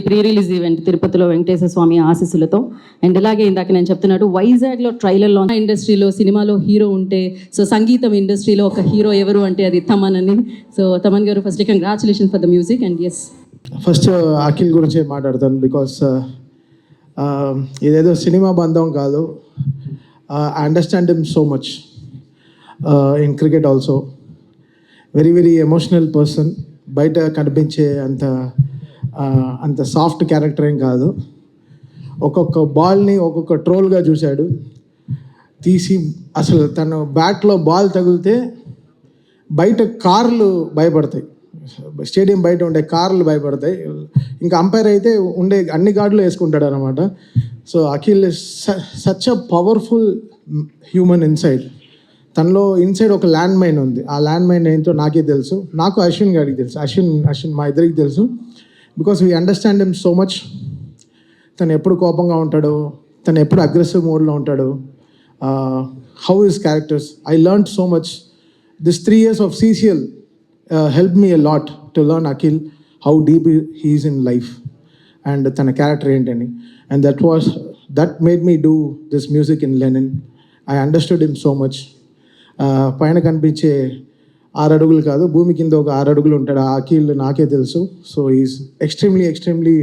Pre release event తిరుపతిలో వెంకటేశ్వర స్వామి ఆశీస్సులతో. And అలాగే ఇందాక నేను చెప్తున్నట్టు వైజాగ్లో ట్రైలర్లో ఇండస్ట్రీలో సినిమాలో హీరో ఉంటే, సో సంగీతం ఇండస్ట్రీలో ఒక హీరో ఎవరు అంటే అది తమన్ అని. సో తమన్ గారు, first congratulation for the music. And yes, first Akhil గురించి మాట్లాడతాను. బికాస్ ఇదేదో సినిమా బంధం కాదు. I understand him so much in cricket also. Very very emotional person. బయట కనిపించే అంత సాఫ్ట్ క్యారెక్టర్ ఏం కాదు. ఒక్కొక్క బాల్ని ఒక్కొక్క ట్రోల్గా చూశాడు. తీసి అసలు తను బ్యాట్లో బాల్ తగిలితే బయట కార్లు భయపడతాయి, స్టేడియం బయట ఉండే కార్లు భయపడతాయి. ఇంకా అంపైర్ అయితే ఉండే అన్ని గార్డులు వేసుకుంటాడు అనమాట. So Akhil is such a powerful human inside. తనలో ఇన్సైడ్ ఒక ల్యాండ్ మైన్ ఉంది. ఆ ల్యాండ్ మైన్ ఏంటో నాకే తెలుసు, నాకు అశ్విన్ గారికి తెలుసు, అశ్విన్ మా ఇద్దరికి తెలుసు. Because we understand him so much. తను ఎప్పుడు కోపంగా ఉంటాడు, తను ఎప్పుడు అగ్రెసివ్ మోడ్లో ఉంటాడు. How his characters, I learned so much. This 3 years of CCL helped me a lot to learn Akhil, how deep he is in life and తన character ఏంటని. And that made me do this music in Lenin. I understood him so much. పైన కనిపించే 6 అడుగులు కాదు, భూమి కింద ఒక 6 అడుగులు ఉంటాడు ఆ అఖిల్, నాకే తెలుసు. సో ఈజ్ ఎక్స్ట్రీమ్లీ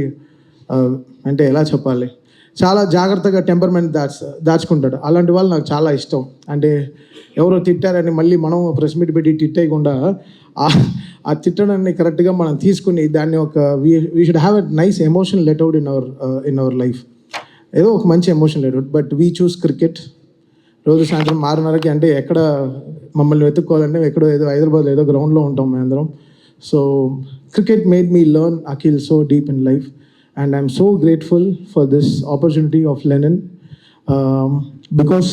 అంటే ఎలా చెప్పాలి, చాలా జాగ్రత్తగా టెంపర్మెంట్ దాచుకుంటాడు. అలాంటి వాళ్ళు నాకు చాలా ఇష్టం. అంటే ఎవరో తిట్టారని మళ్ళీ మనం ప్రెస్ మీట్ పెట్టి తిట్టేయకుండా ఆ తిట్టడాన్ని కరెక్ట్గా మనం తీసుకుని దాన్ని ఒక we should have a nice emotion let out in our life. ఏదో ఒక మంచి emotion let out. But we choose cricket. రోజు సాయంత్రం 6:30కి, అంటే ఎక్కడ మమ్మల్ని వెతుక్కోవాలంటే ఎక్కడో ఏదో హైదరాబాద్లో ఏదో గ్రౌండ్లో ఉంటాం మేము అందరం. So cricket made me learn Akhil so deep in life. And I'm so grateful for this opportunity of Lenin, because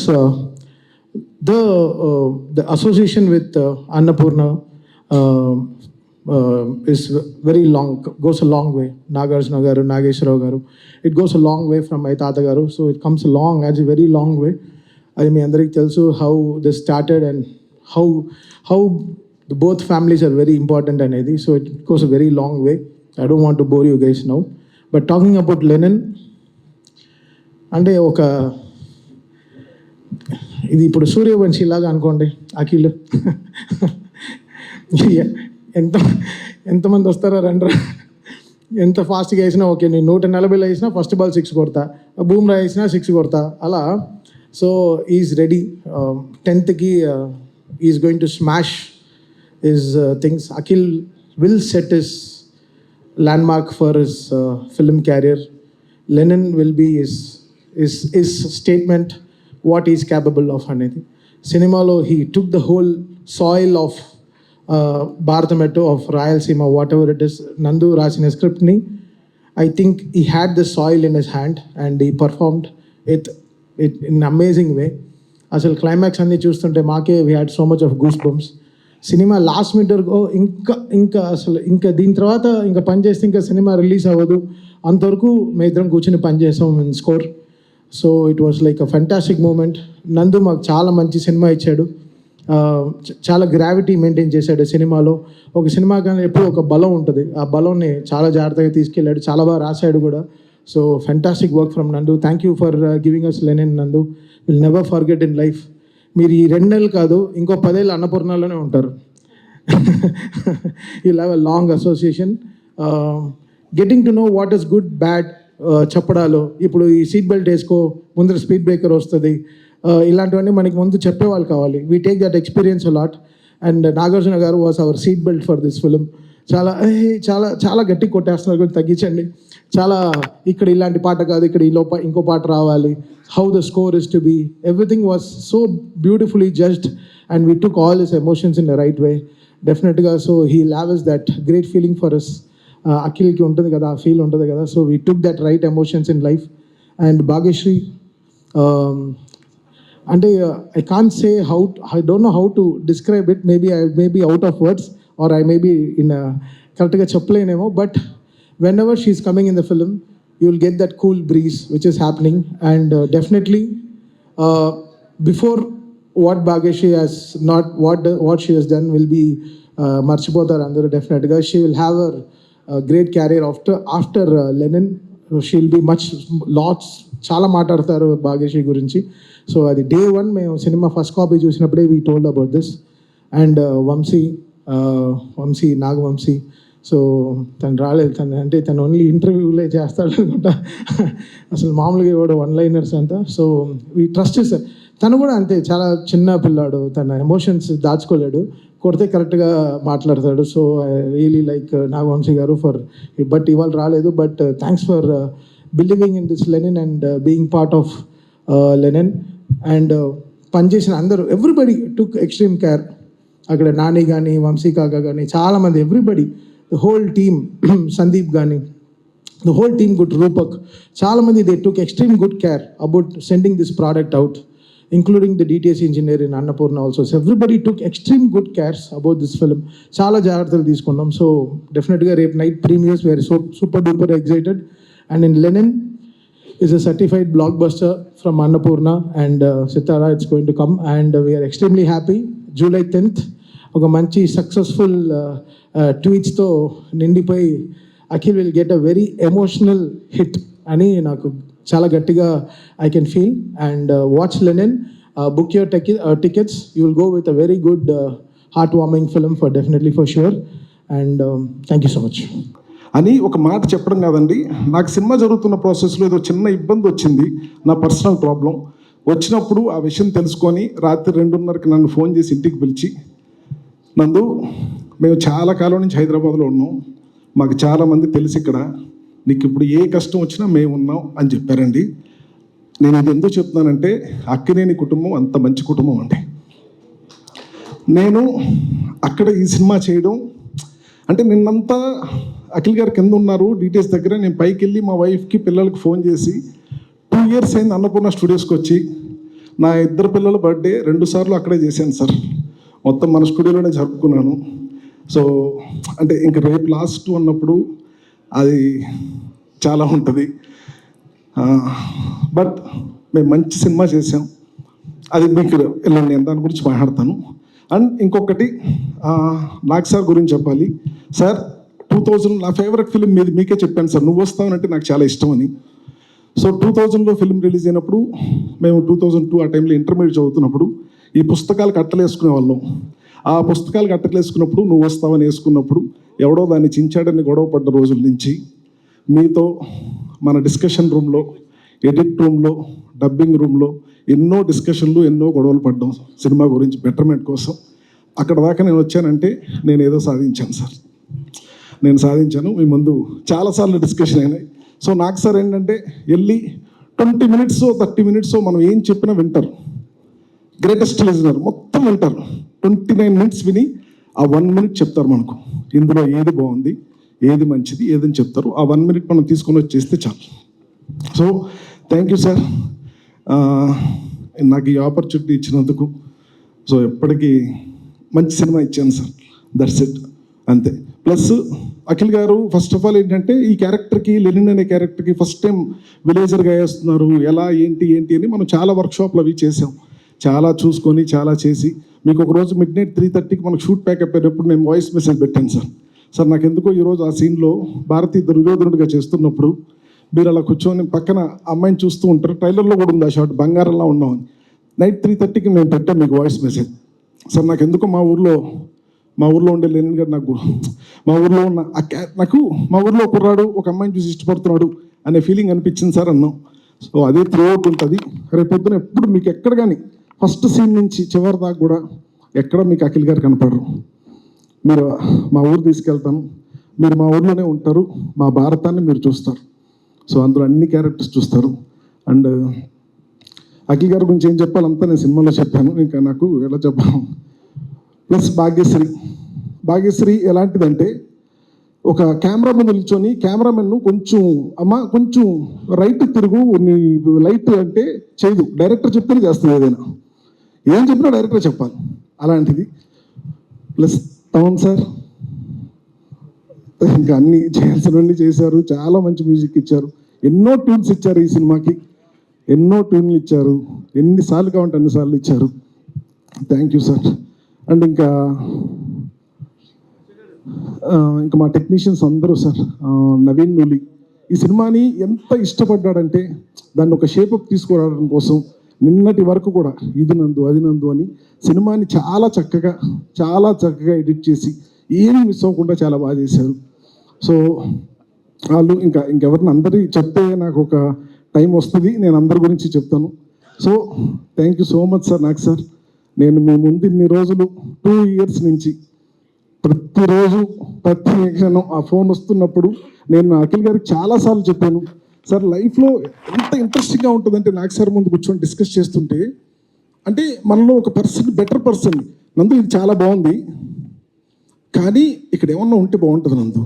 the association with Annapurna is very long, goes a long way. Nagarjuna garu, Nageshwara garu, it goes a long way from my tata garu, so it comes a very long way. I mean, andariki telusu how this started and how both families are very important anedi, so it goes a very long way. I don't want to bore you guys now. But talking about Lenin, అంటే ఇది ఇప్పుడు సూర్యవంశీ లాగా అనుకోండి అఖిల్. ఎంతమంది వస్తారో రండ్రా, ఎంత ఫాస్ట్గా వేసినా ఓకే, నేను 140లో వేసినా ఫస్ట్ బాల్ 6 కొడతా, బూమ్రా వేసినా 6 కొడతా అలా. So is ready. 10th is going to smash his things. Akhil will set his landmark for his film career. Lenin will be his statement, what he is capable of anedi. Cinemalo he took the whole soil of Bharatamato, of Rayalaseema, whatever it is. Nandu rasina script ni, I think he had the soil in his hand and he performed it in an amazing way. Asal climax anni chustunte maake we had so much of goosebumps. Cinema last minute వరకు ఇంకా దీని తర్వాత ఇంకా పని చేస్తే ఇంకా cinema release అవ్వదు, అంతవరకు మేము ఇద్దరం కూర్చొని పని చేసాం in score. So it was like a fantastic moment. Nandu మాకు చాలా మంచి సినిమా ఇచ్చాడు. చాలా గ్రావిటీ మెయింటైన్ చేశాడు సినిమాలో. ఒక సినిమా కానీ ఎప్పుడు ఒక బలం ఉంటుంది, ఆ బలంని చాలా జాగ్రత్తగా తీసుకెళ్ళాడు, చాలా బాగా రాశాడు కూడా. So fantastic work from Nandu. Thank you for giving us Lenin. Nandu will never forget in life. మీరు ఈ 2 నెలలు కాదు, ఇంకో 10 ఏళ్ళు అన్నపూర్ణలోనే ఉంటారు. you'll have a long association. Getting to know what is good, bad చెప్పడాలు. ఇప్పుడు ఈ సీట్ బెల్ట్ వేసుకో, ముందర స్పీడ్ బ్రేకర్ వస్తుంది, ఇలాంటివన్నీ మనకి ముందు చెప్పేవాళ్ళు కావాలి. We take that experience a lot. And Nagarjuna garu was our seat belt for this film. చాలా చాలా చాలా గట్టి కొట్టేస్తున్నారు, కొంచెం తగ్గించండి. చాలా ఇక్కడ ఇలాంటి పాట కాదు, ఇక్కడ ఇంకో పాట రావాలి. How the score is to be, everything was so beautifully judged and we took all his emotions in the right way. Definitely, so he'll have us that great feeling for us. Akhilki untadi kada, aa feel untadi kada, so we took that right emotions in life. And Bhagyashree, and I can't say how, I don't know how to describe it. Maybe I may be out of words or I may be in a correct ga cheppalenemo, but whenever she's coming in the film, you will get that cool breeze which is happening. And definitely before what Bhagyashree has not what she has done will be marchipotaru andaru. Definitely she will have her great career after Lennon. She'll be lots చాలా మాట్లాడతారు భాగ్యశ్రీ గురించి. So అది day one మేము cinema first copy చూసినప్పుడే we told about this. And Vamsi Nagavamsi, so తను రాలేదు, తను only ఇంటర్వ్యూలే చేస్తాడు అనుకుంటా, అసలు మామూలుగా ఇవ్వడు వన్ లైనర్స్ అంతా. So we trust sir. తను కూడా అంతే, చాలా చిన్న పిల్లాడు, తన ఎమోషన్స్ దాచుకోలేడు, కొడితే కరెక్ట్గా మాట్లాడతాడు. So I really like Nagavamsi గారు ఫర్, బట్ ఇవాళ రాలేదు, but thanks for believing in this Lenin and being part of Lenin. And పనిచేసిన అందరూ, ఎవ్రీబడి టుక్ ఎక్స్ట్రీమ్ కేర్. అక్కడ నాని కానీ, వంశీ కాకా కానీ, చాలామంది, everybody, the whole team, Sandeep కానీ, the whole team good, Roopak, చాలామంది, they took extreme good care about sending this product out, including the DTS engineer in Annapurna also. So everybody took extreme good cares about this film. Chala jagratalu తీసుకున్నాం. So definitely రేపు night premieres, we are so super duper excited. And in Lenin is a certified blockbuster from Annapurna, and Sitara, it's going to come, and we are extremely happy. July 10th ఒక మంచి successful ట్వీట్స్తో నిండిపోయి Akhil will get a very emotional hit అని నాకు చాలా గట్టిగా I can feel. And watch Lenin, book your tickets, you will go with a very good heart warming film for definitely for sure. And thank you so much అని ఒక మాట చెప్పడం కాదండి, నాకు సినిమా జరుగుతున్న ప్రాసెస్లో ఏదో చిన్న ఇబ్బంది వచ్చింది, నా పర్సనల్ ప్రాబ్లం వచ్చినప్పుడు ఆ విషయం తెలుసుకొని రాత్రి 2:30కి నన్ను ఫోన్ చేసి ఇంటికి పిలిచి, నందు మేము చాలా కాలం నుంచి హైదరాబాద్లో ఉన్నాం, మాకు చాలామంది తెలిసి ఇక్కడ, నీకు ఇప్పుడు ఏ కష్టం వచ్చినా మేము ఉన్నాం అని చెప్పారండి. నేను ఇది ఎందుకు చెప్తున్నానంటే, అక్కినేని కుటుంబం అంత మంచి కుటుంబం అండి. నేను అక్కడ ఈ సినిమా చేయడం అంటే, నిన్నంతా అఖిల్ గారు కింద ఉన్నారు DTS దగ్గర, నేను పైకి వెళ్ళి మా వైఫ్కి పిల్లలకి ఫోన్ చేసి 2 years అయింది అన్నపూర్ణ స్టూడియోస్కి వచ్చి, నా 2 పిల్లల బర్త్డే 2 సార్లు అక్కడే చేశాను సార్, మొత్తం మన స్టూడియోలోనే జరుపుకున్నాను. సో అంటే ఇంక రేపు లాస్ట్ అన్నప్పుడు అది చాలా ఉంటుంది. బట్ మేము మంచి సినిమా చేసాం, అది మీకు నేను దాని గురించి మాట్లాడతాను. అండ్ ఇంకొకటి నాగ్ సార్ గురించి చెప్పాలి. సార్ 2000 నా ఫేవరెట్ ఫిలిం మీకే చెప్పాను సార్, నువ్వు వస్తావనంటే నాకు చాలా ఇష్టం అని. సో 2000లో ఫిలిం రిలీజ్ అయినప్పుడు, మేము 2002 ఆ టైంలో ఇంటర్మీడియట్ చదువుతున్నప్పుడు ఈ పుస్తకాలు కట్టలేసుకునే వాళ్ళం. ఆ పుస్తకాలు కట్టలేసుకున్నప్పుడు నువ్వు వస్తావని వేసుకున్నప్పుడు ఎవడో దాన్ని చించాడని గొడవ పడ్డ రోజుల నుంచి మీతో మన డిస్కషన్ రూమ్లో, ఎడిట్ రూమ్లో, డబ్బింగ్ రూమ్లో ఎన్నో డిస్కషన్లు, ఎన్నో గొడవలు పడ్డాం సినిమా గురించి బెటర్మెంట్ కోసం. అక్కడ దాకా నేను వచ్చానంటే నేను ఏదో సాధించాను సార్, నేను సాధించాను. మీ ముందు చాలాసార్లు డిస్కషన్ అయినాయి. సో నాకు సార్ ఏంటంటే, వెళ్ళి 20 minutes 30 minutes మనం ఏం చెప్పినా వింటారు, గ్రేటెస్ట్ లిజనర్, మొత్తం వింటారు. 29 minutes విని ఆ 1 minute చెప్తారు మనకు, ఇందులో ఏది బాగుంది, ఏది మంచిది, ఏదని చెప్తారు. ఆ 1 minute మనం తీసుకొని వచ్చేస్తే చాలు. సో థ్యాంక్ యూ సార్, నాకు ఈ ఆపర్చునిటీ ఇచ్చినందుకు. సో ఎప్పటికీ మంచి సినిమా ఇచ్చాను సార్, దట్స్ ఇట్, అంతే. ప్లస్ అఖిల్ గారు ఫస్ట్ ఆఫ్ ఆల్ ఏంటంటే, ఈ క్యారెక్టర్కి, లెనిన్ అనే క్యారెక్టర్కి ఫస్ట్ టైం విలేజర్గా వేస్తున్నారు, ఎలా ఏంటి అని మనం చాలా వర్క్షాప్లు అవి చేసాం, చాలా చూసుకొని చాలా చేసి, మీకు ఒకరోజు midnight 3:30కి మనకు షూట్ ప్యాకప్ అయినప్పుడు నేను వాయిస్ మెసేజ్ పెట్టాను సార్. సార్ నాకు ఎందుకో ఈరోజు ఆ సీన్లో భారతీ దుర్యోధనుడిగా చేస్తున్నప్పుడు మీరు అలా కూర్చొని పక్కన అమ్మాయిని చూస్తూ ఉంటారు, ట్రైలర్లో కూడా ఉంది ఆ షాట్, బంగారంలా ఉన్నామని. నైట్ 3:30కి మేము పెట్టాం మీకు వాయిస్ మెసేజ్. సార్ నాకు ఎందుకో మా ఊర్లో ఉండే లెనిన్ గారు, నాకు మా ఊర్లో ఉన్న నాకు మా ఊర్లో కుర్రాడు ఒక అమ్మాయిని చూసి ఇష్టపడుతున్నాడు అనే ఫీలింగ్ అనిపించింది సార్ అన్నాం. సో అదే త్రూ అవుట్ ఉంటుంది. రేపొద్దున ఎప్పుడు మీకు ఎక్కడ కానీ ఫస్ట్ సీన్ నుంచి చివరి దాకా కూడా ఎక్కడ మీకు అఖిల్ గారు కనపడరు. మీరు మా ఊరు తీసుకెళ్తాను, మీరు మా ఊర్లోనే ఉంటారు, మా భారతాన్ని మీరు చూస్తారు. సో అందులో అన్ని క్యారెక్టర్స్ చూస్తారు. అండ్ అఖిల్ గారి గురించి ఏం చెప్పాలంతా నేను సినిమాలో చెప్పాను, ఇంకా నాకు ఎలా చెప్పాను. ప్లస్ భాగ్యశ్రీ ఎలాంటిదంటే, ఒక కెమెరా ముందు నిల్చొని కెమెరామెన్ను కొంచెం రైట్ తిరుగు, నీ లైట్ అంటే చేయదు, డైరెక్టర్ చెప్తేనే చేస్తుంది, ఏదైనా ఏం చెప్పినా డైరెక్టర్ చెప్పాలి, అలాంటిది. ప్లస్ తమన్ సార్ ఇంకా అన్నీ చేయాల్సినవన్నీ చేశారు, చాలా మంచి మ్యూజిక్ ఇచ్చారు, ఎన్నో ట్యూన్స్ ఇచ్చారు ఈ సినిమాకి, ఎన్నో ట్యూన్లు ఇచ్చారు, ఎన్నిసార్లు కావాలంటే అన్నిసార్లు ఇచ్చారు. Thank you sir. అండ్ ఇంకా ఇంకా మా టెక్నీషియన్స్ అందరూ సార్, నవీన్ నూలి ఈ సినిమాని ఎంత ఇష్టపడ్డాడంటే దాన్ని ఒక షేపప్ తీసుకురావడం కోసం నిన్నటి వరకు కూడా ఇది నందు అది నందు అని సినిమాని చాలా చక్కగా ఎడిట్ చేసి ఏమీ మిస్ అవ్వకుండా చాలా బాగా చేశారు. సో వాళ్ళు ఇంకెవరిని అందరి చెప్తే నాకు ఒక టైం వస్తుంది, నేను అందరి గురించి చెప్తాను. So thank you so much sir. నాకు సార్ నేను మీ ముందు ఇన్ని రోజులు 2 years నుంచి ప్రతిరోజు ప్రతి క్షణం ఆ ఫోన్ వస్తున్నప్పుడు నేను అఖిల్ గారికి చాలాసార్లు చెప్పాను, సార్ లైఫ్లో ఎంత ఇంట్రెస్టింగ్గా ఉంటుందంటే నాకు సార్ ముందు కూర్చొని డిస్కస్ చేస్తుంటే అంటే మనలో ఒక బెటర్ పర్సన్ నందు ఇది చాలా బాగుంది కానీ ఇక్కడ ఏమన్నా ఉంటే బాగుంటుంది నందు,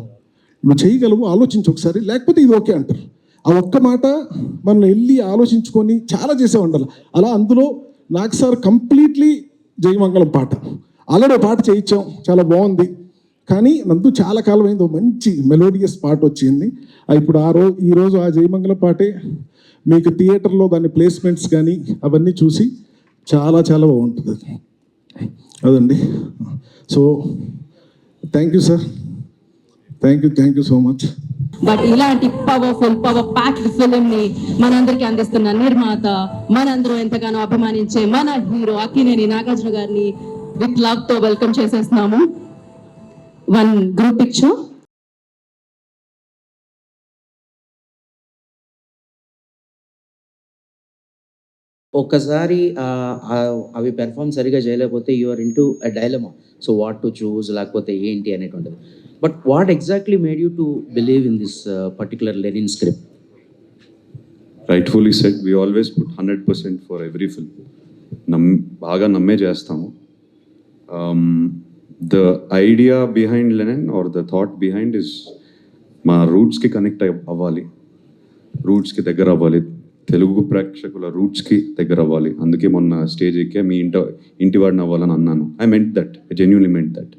నువ్వు చేయగలవు, ఆలోచించు ఒకసారి, లేకపోతే ఇది ఓకే అంటారు. ఆ ఒక్క మాట మనం వెళ్ళి ఆలోచించుకొని చాలా చేసే ఉండాలి. అలా అందులో నాకు సార్ కంప్లీట్లీ జయమంగళం పాట ఆల్రెడీ పాట చేయించాం, చాలా బాగుంది. కానీ నందు చాలా కాలం అయింది ఒక మంచి మెలోడియస్ పాట వచ్చింది. ఇప్పుడు ఈరోజు ఆ జయమంగళం పాటే మీకు థియేటర్లో దాని ప్లేస్మెంట్స్ కానీ అవన్నీ చూసి చాలా బాగుంటుంది అదండి. So thank you sir, thank you so much. But ఇలాంటి పవర్ ప్యాక్డ్ ఫిల్మ్ ని మనందరికీ అందిస్తున్న నిర్మాత, మనందరూ ఎంతగానో అభిమానించే మన హీరో అక్కినేని నాగార్జున గారిని విత్ లవ్ తో వెల్కమ్ చేసేస్తున్నాము. 1 గ్రూప్ పిక్చర్. ఒక్కసారి అవి పెర్ఫామ్ సరిగా చేయలేకపోతే you are into a dilemma. So what to choose, లేకపోతే ఏంటి అనేటువంటిది. But what exactly made you to believe in this particular Lenin script? Rightfully said, we always put 100% for every film. బాగా నమ్మే చేస్తాము. The idea behind Lenin or the thought behind is మా రూట్స్కి connect అవ్వాలి, రూట్స్కి దగ్గర అవ్వాలి, తెలుగు ప్రేక్షకుల రూట్స్కి దగ్గర అవ్వాలి. అందుకే మొన్న స్టేజ్ ఎక్కే మీ ఇంటి వాడిని అవ్వాలని అన్నాను. I meant that, I genuinely meant that.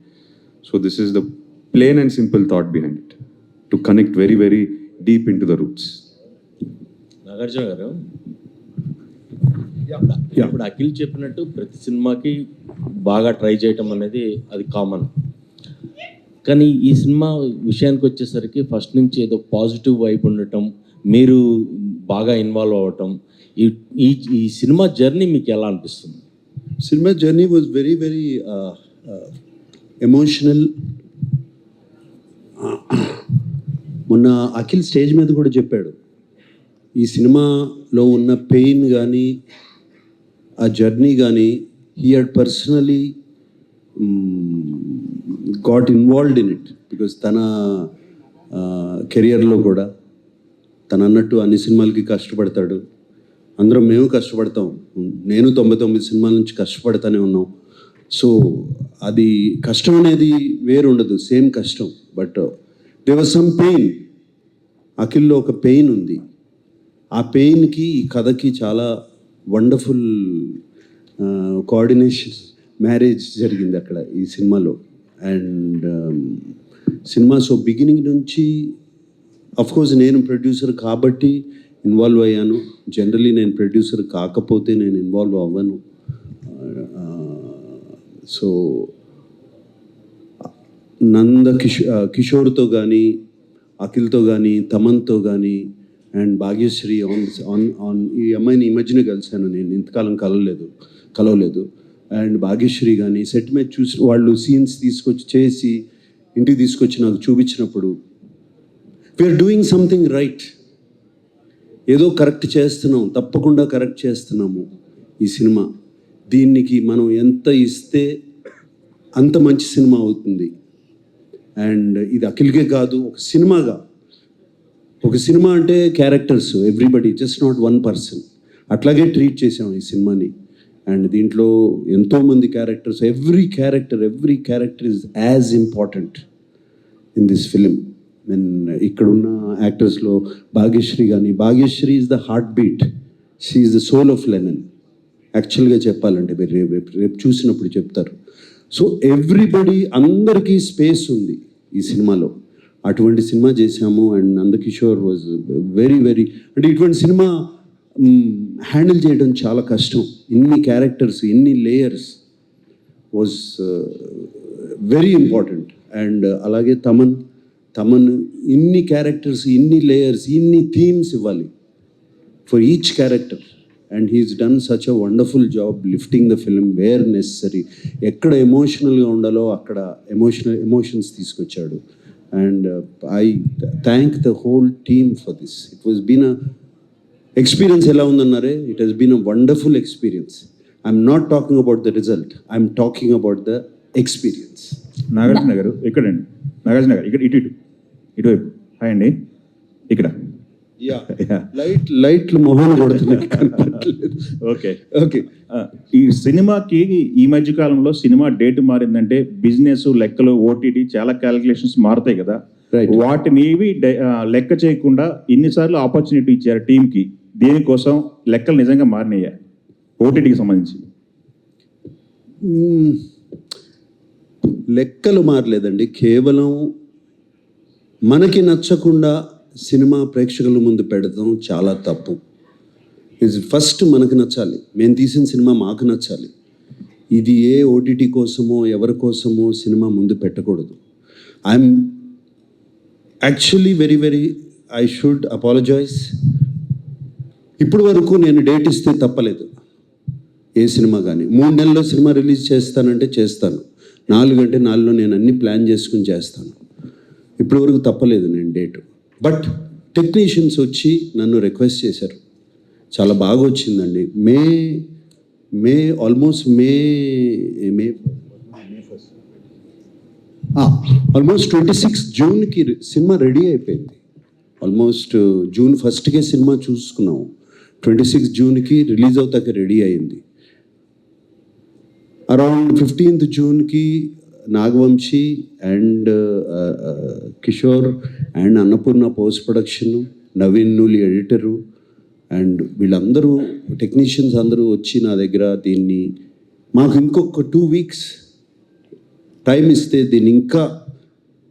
So this is the plain and simple thought behind it, to connect very deep into the roots. Nagarjuna గారు, ఇప్పుడు అఖిల్ చెప్పినట్టు ప్రతి సినిమాకి బాగా ట్రై చేయటం అనేది అది కామన్. కానీ ఈ సినిమా విషయానికి వచ్చేసరికి ఫస్ట్ నుంచి ఏదో పాజిటివ్ వైబ్ ఉండటం, మీరు బాగా ఇన్వాల్వ్ అవ్వటం, ఈ సినిమా జర్నీ మీకు ఎలా అనిపిస్తుంది? Cinema journey was very emotional. మొన్న అఖిల్ స్టేజ్ మీద కూడా చెప్పాడు, ఈ సినిమాలో ఉన్న పెయిన్ కానీ ఆ జర్నీ కానీ he had personally got involved in it. Because తన కెరియర్లో కూడా తను అన్నట్టు అన్ని సినిమాలకి కష్టపడతాడు, అందరం మేము కష్టపడతాం, నేను 99 సినిమాల నుంచి కష్టపడతానే ఉన్నాం. సో అది కష్టం అనేది వేరు ఉండదు, సేమ్ కష్టం. But there was some pain, అఖిల్లో ఒక పెయిన్ ఉంది. ఆ పెయిన్కి ఈ కథకి చాలా వండర్ఫుల్ కోఆర్డినేషన్, మ్యారేజ్ జరిగింది అక్కడ ఈ సినిమాలో. అండ్ సినిమా సో బిగినింగ్ నుంచి అఫ్కోర్స్ నేను ప్రొడ్యూసర్ కాబట్టి ఇన్వాల్వ్ అయ్యాను. జనరలీ నేను ప్రొడ్యూసర్ కాకపోతే నేను ఇన్వాల్వ్ అవ్వను. సో కిషోర్తో కానీ, అఖిల్తో కానీ, తమన్తో కానీ, అండ్ భాగ్యశ్రీ ఆన్ ఈ అమ్మాయిని ఈ మధ్యనే కలిశాను నేను, ఇంతకాలం కలవలేదు. అండ్ భాగ్యశ్రీ కానీ సెట్ మీద చూసి వాళ్ళు సీన్స్ తీసుకొచ్చి చేసి ఇంటికి తీసుకొచ్చి నాకు చూపించినప్పుడు వీఆర్ డూయింగ్ సంథింగ్ రైట్, ఏదో కరెక్ట్ చేస్తున్నాం, తప్పకుండా కరెక్ట్ చేస్తున్నాము ఈ సినిమా. దీనికి మనం ఎంత ఇస్తే అంత మంచి సినిమా అవుతుంది. అండ్ ఇది అఖిల్కే కాదు, ఒక సినిమా అంటే characters, everybody, just not one person. అట్లాగే ట్రీట్ చేసాం ఈ సినిమాని. అండ్ దీంట్లో ఎంతోమంది characters, every character is as important in this film. And ఇక్కడున్న యాక్టర్స్లో Bhagyashree is the heartbeat, she is the soul of Lenin. యాక్చువల్గా చెప్పాలంటే మీరు రేపు చూసినప్పుడు చెప్తారు. సో ఎవ్రీబడి, అందరికీ స్పేస్ ఉంది ఈ సినిమాలో. అటువంటి సినిమా చేశాము. అండ్ నందకిషోర్ వాజ్ వెరీ అంటే ఇటువంటి సినిమా హ్యాండిల్ చేయడం చాలా కష్టం. ఇన్ని క్యారెక్టర్స్, ఇన్ని layers was very important. And అలాగే తమన్ ఇన్ని క్యారెక్టర్స్, ఇన్ని లేయర్స్, ఇన్ని థీమ్స్ ఇవ్వాలి for each character. And he's done such a wonderful job lifting the film where necessary. ఎక్కడ ఎమోషనల్గా ఉండాలో అక్కడ ఎమోషన్స్ తీసుకొచ్చాడు. And I thank the whole team for this. It was been a experience. ఎలా ఉందన్నారే, it has been a wonderful experience. I'm not talking about the result, I'm talking about the experience. Nagarjuna గారు ఇక్కడండి, నాగార్జున గారు ఇక్కడ ఇటువైపు. Hi అండి. ఇక్కడ లైట్లు మొహం కొడుతున్నాయి. ఓకే. ఓకే. ఈ సినిమాకి ఈ మధ్య కాలంలో సినిమా డేట్ మారిందంటే బిజినెస్, లెక్కలు, ఓటీటీ చాలా క్యాలిక్యులేషన్స్ మారుతాయి కదా. Right. వాటిని ఏవి లెక్క చేయకుండా ఇన్నిసార్లు ఆపర్చునిటీ ఇచ్చారు టీంకి. దేనికోసం లెక్కలు నిజంగా మారినాయా ఓటీటీకి సంబంధించి? లెక్కలు మారలేదండి. కేవలం మనకి నచ్చకుండా సినిమా ప్రేక్షకుల ముందు పెడతాం చాలా తప్పు. ఫస్ట్ మనకు నచ్చాలి, మేము తీసిన సినిమా మాకు నచ్చాలి. ఇది ఏ ఓటీటీ కోసమో ఎవరి కోసమో సినిమా ముందు పెట్టకూడదు. I'm actually very I should apologise. ఇప్పుడు వరకు నేను డేట్ ఇస్తే తప్పలేదు ఏ సినిమా కానీ. 3 నెలల్లో సినిమా రిలీజ్ చేస్తానంటే చేస్తాను, 4 అంటే 4లో నేను అన్ని ప్లాన్ చేసుకుని చేస్తాను. ఇప్పటి వరకు తప్పలేదు నేను డేటు. బట్ టెక్నీషియన్స్ వచ్చి నన్ను రిక్వెస్ట్ చేశారు, చాలా బాగా వచ్చిందండి. ఆల్మోస్ట్ 26 జూన్కి సినిమా రెడీ అయిపోయింది. ఆల్మోస్ట్ జూన్ 1కే సినిమా చూసుకున్నాము. 26 జూన్కి రిలీజ్ అవుతాక రెడీ అయింది. అరౌండ్ 15th జూన్కి Nagavamsi and Kishore and Annapurna post production, Naveen Nooli editor and వీళ్ళందరూ టెక్నీషియన్స్ అందరూ వచ్చి నా దగ్గర దీన్ని మాకు ఇంకొక 2 weeks టైం ఇస్తే దీన్ని ఇంకా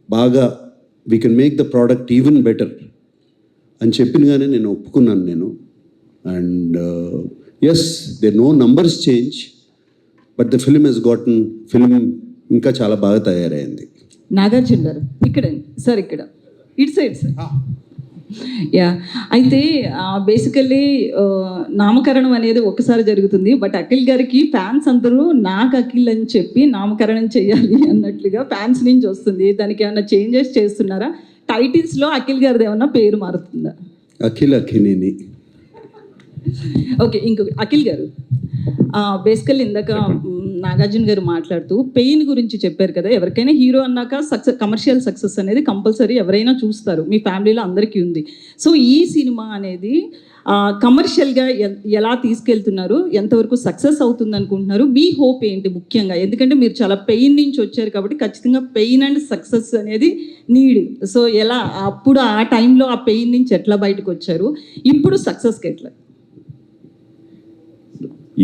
బాగా we can make the product even better అని చెప్పినగానే నేను ఒప్పుకున్నాను నేను. And yes, they know numbers change, but the film he's gotten film ఇంకా చాలా బాగా తయారైంది. నాగార్జున గారు ఇక్కడండి సార్, ఇక్కడ ఇటు సైడ్ సార్. యా, అయితే బేసికల్లీ నామకరణం అనేది ఒకసారి జరుగుతుంది. బట్ అఖిల్ గారికి ఫ్యాన్స్ అందరూ నాకు అఖిల్ అని చెప్పి నామకరణం చేయాలి అన్నట్లుగా ఫ్యాన్స్ నుంచి వస్తుంది. దానికి ఏమైనా చేంజెస్ చేస్తున్నారా? టైటిల్స్లో అఖిల్ గారిది ఏమన్నా పేరు మారుతుందా? అఖినేని. ఓకే, ఇంకొక అఖిల్ గారు బేసికల్లీ ఇందాక నాగార్జున గారు మాట్లాడుతూ పెయిన్ గురించి చెప్పారు కదా. ఎవరికైనా హీరో అన్నాక కమర్షియల్ సక్సెస్ అనేది కంపల్సరీ ఎవరైనా చూస్తారు, మీ ఫ్యామిలీలో అందరికీ ఉంది. సో ఈ సినిమా అనేది కమర్షియల్గా ఎలా తీసుకెళ్తున్నారు, ఎంతవరకు సక్సెస్ అవుతుంది అనుకుంటున్నారు, మీ హోప్ ఏంటి ముఖ్యంగా? ఎందుకంటే మీరు చాలా పెయిన్ నుంచి వచ్చారు కాబట్టి ఖచ్చితంగా పెయిన్ అండ్ సక్సెస్ అనేది నీడ్. సో ఎలా అప్పుడు ఆ టైంలో ఆ పెయిన్ నుంచి ఎట్లా బయటకు వచ్చారు, ఇప్పుడు సక్సెస్కి ఎట్లా?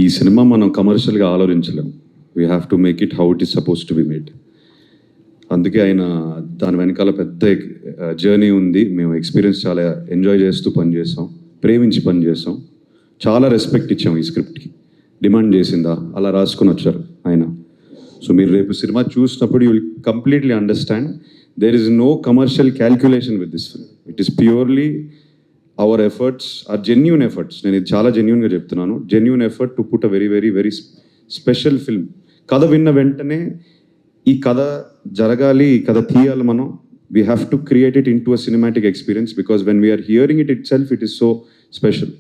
ఈ సినిమా మనం కమర్షియల్గా ఆలోచించలేము. We have to make it how it is suppose to be made. అందుకే ఆయన దాని వెనకాల పెద్ద జర్నీ ఉంది. మేము ఎక్స్పీరియన్స్ చాలా ఎంజాయ్ చేస్తూ పనిచేసాం, ప్రేమించి పనిచేసాం, చాలా రెస్పెక్ట్ ఇచ్చాం ఈ స్క్రిప్ట్కి. డిమాండ్ చేసిందా అలా రాసుకొని వచ్చారు ఆయన. సో మీరు రేపు సినిమా చూసినప్పుడు you will completely understand there is no commercial calculation with this film. It is purely our efforts are genuine efforts. నేను ఇది చాలా జెన్యున్గా చెప్తున్నాను. Genuine effort to put a very special film. కథ విన్న వెంటనే ఈ కథ జరగాలి, ఈ కథ తీయాలి మనం. We have to create it into a cinematic experience because when we're hearing it itself it is so special.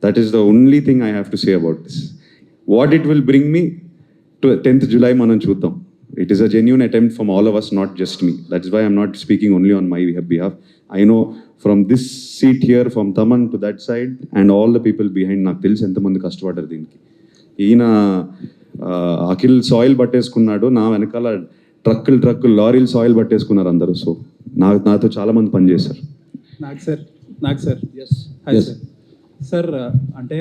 That is the only thing I have to say about this. What it will bring me to 10th July మనం చూద్దాం. It is a genuine attempt from all of us, not just me. That's why I'm not speaking only on my behalf. I know from this seat here, from Taman to that side, and all the people behind, నాకు తెలుసు ఎంతమంది కష్టపడ్డారు దీనికి. ఈయన Akhil soil పట్టేసుకున్నాడు, నా వెనకాల ట్రక్కులు లారీలు సాయిల్ పట్టేసుకున్నారు అందరూ. సో నాతో చాలా మంది పనిచేశారు. నాకు సార్ హాయ్ సార్. అంటే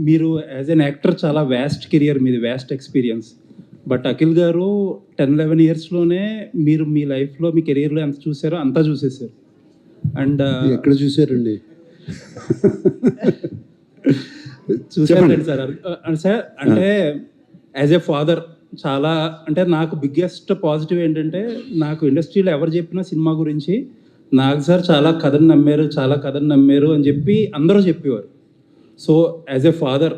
మీరు యాజ్ ఎన్ యాక్టర్ చాలా వ్యాస్ట్ కెరియర్ మీది, వ్యాస్ట్ ఎక్స్పీరియన్స్. బట్ అఖిల్ గారు 10-11 yearsలోనే మీరు మీ లైఫ్లో మీ కెరియర్లో ఎంత చూసారో అంతా చూసేసారు. అండ్ ఎక్కడ చూసారండి? చూసారండి సార్. సార్ అంటే యాజ్ ఎ ఫాదర్ చాలా అంటే నాకు బిగ్గెస్ట్ పాజిటివ్ ఏంటంటే నాకు ఇండస్ట్రీలో ఎవరు చెప్పినా సినిమా గురించి నాగ్ సార్ చాలా కథను నమ్మారు అని చెప్పి అందరూ చెప్పేవారు. సో యాజ్ ఎ ఫాదర్,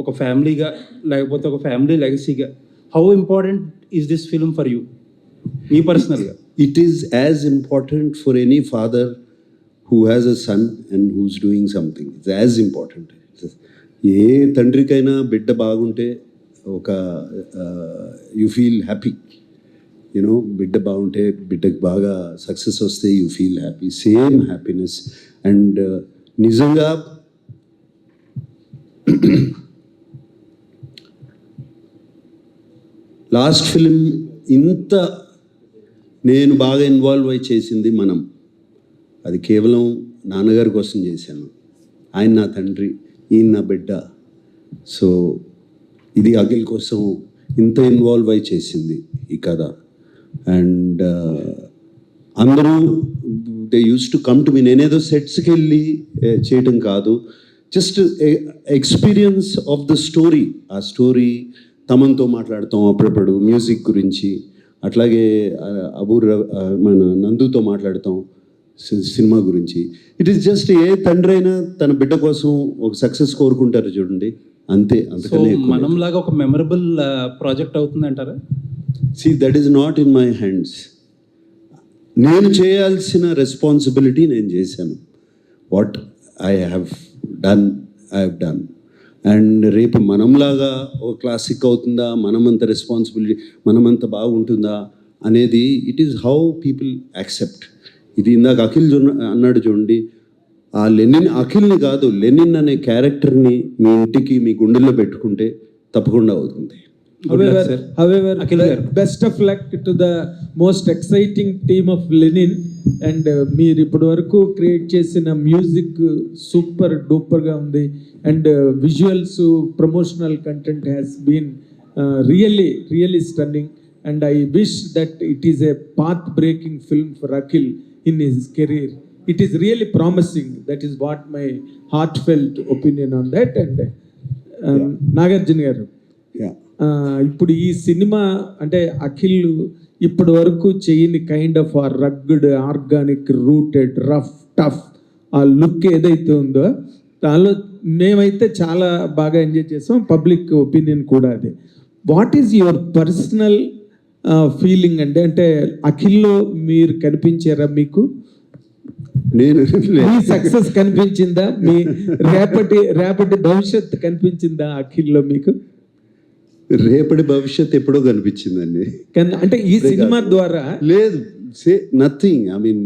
ఒక ఫ్యామిలీగా, లేకపోతే ఒక ఫ్యామిలీ లెగసీగా, how important is this film for you, మీ పర్సనల్గా? It is as important for any father who has a son and who's doing something. It's as important. ఏ తండ్రికైనా బిడ్డ బాగుంటే ఒక యూ ఫీల్ హ్యాపీ, యూనో, బిడ్డ బాగుంటే, బిడ్డకు బాగా సక్సెస్ వస్తే you feel happy, same happiness. And నిజంగా లాస్ట్ ఫిలిం ఇంత నేను బాగా ఇన్వాల్వ్ అయి చేసింది మనం, అది కేవలం నాన్నగారి కోసం చేశాను. ఆయన నా తండ్రి, ఈయన నా బిడ్డ. సో ఇది అఖిల్ కోసం ఇంత ఇన్వాల్వ్ అయి చేసింది ఈ కథ. అండ్ అందరూ they use to come to me. నేనేదో సెట్స్కి వెళ్ళి చేయటం కాదు, just experience of the story. ఆ స్టోరీ తమన్తో మాట్లాడతాం అప్పుడప్పుడు మ్యూజిక్ గురించి, అట్లాగే మన నందుతో మాట్లాడతాం సినిమా గురించి. ఇట్ ఈస్ జస్ట్ ఏ తండ్రి అయినా తన బిడ్డ కోసం ఒక సక్సెస్ కోరుకుంటారు చూడండి, అంతే. అంతకనే మనంలాగా ఒక మెమరబుల్ ప్రాజెక్ట్ అవుతుంది అంటారా? See, that is not in my hands. నేను చేయాల్సిన రెస్పాన్సిబిలిటీ నేను చేశాను. What I have done. And రేపు మనంలాగా ఒక క్లాసిక్ అవుతుందా, మనమంత రెస్పాన్సిబిలిటీ, మనమంత బాగుంటుందా అనేది it is how people accept. ఇది ఇందాక అఖిల్ అన్నాడు చూడండి, ఆ అఖిల్ని కాదు, లెనిన్ అనే క్యారెక్టర్ని మీ ఇంటికి, మీ గుండెల్లో పెట్టుకుంటే తప్పకుండా అవుతుంది. However, best of luck to the most exciting team of Lenin. And మీరు ఇప్పటి వరకు క్రియేట్ చేసిన మ్యూజిక్ సూపర్ డూపర్గా ఉంది. And visuals, promotional content has been really stunning. And I wish that it is a path breaking film for Akhil in his career. It is really promising. That is what my heartfelt opinion on that. And Nagarjuna garu, ఇప్పుడు ఈ cinema అంటే అఖిల్ ఇప్పటి వరకు చేయని kind of ఆ rugged, organic, rooted, rough, tough ఆ look ఏదైతే ఉందో దానిలో మేమైతే చాలా బాగా ఎంజాయ్ చేసాం. పబ్లిక్ ఒపీనియన్ కూడా అదే. What is your personal feeling అంటే అఖిల్లో మీరు కనిపించారా? మీకు మీ సక్సెస్ కనిపించిందా? మీ రేపటి భవిష్యత్తు కనిపించిందా అఖిల్లో మీకు? రేపటి భవిష్యత్ ఎప్పుడో కనిపించిందండి. అంటే ఈ సినిమా ద్వారా లేదు, సే నథింగ్. ఐ మీన్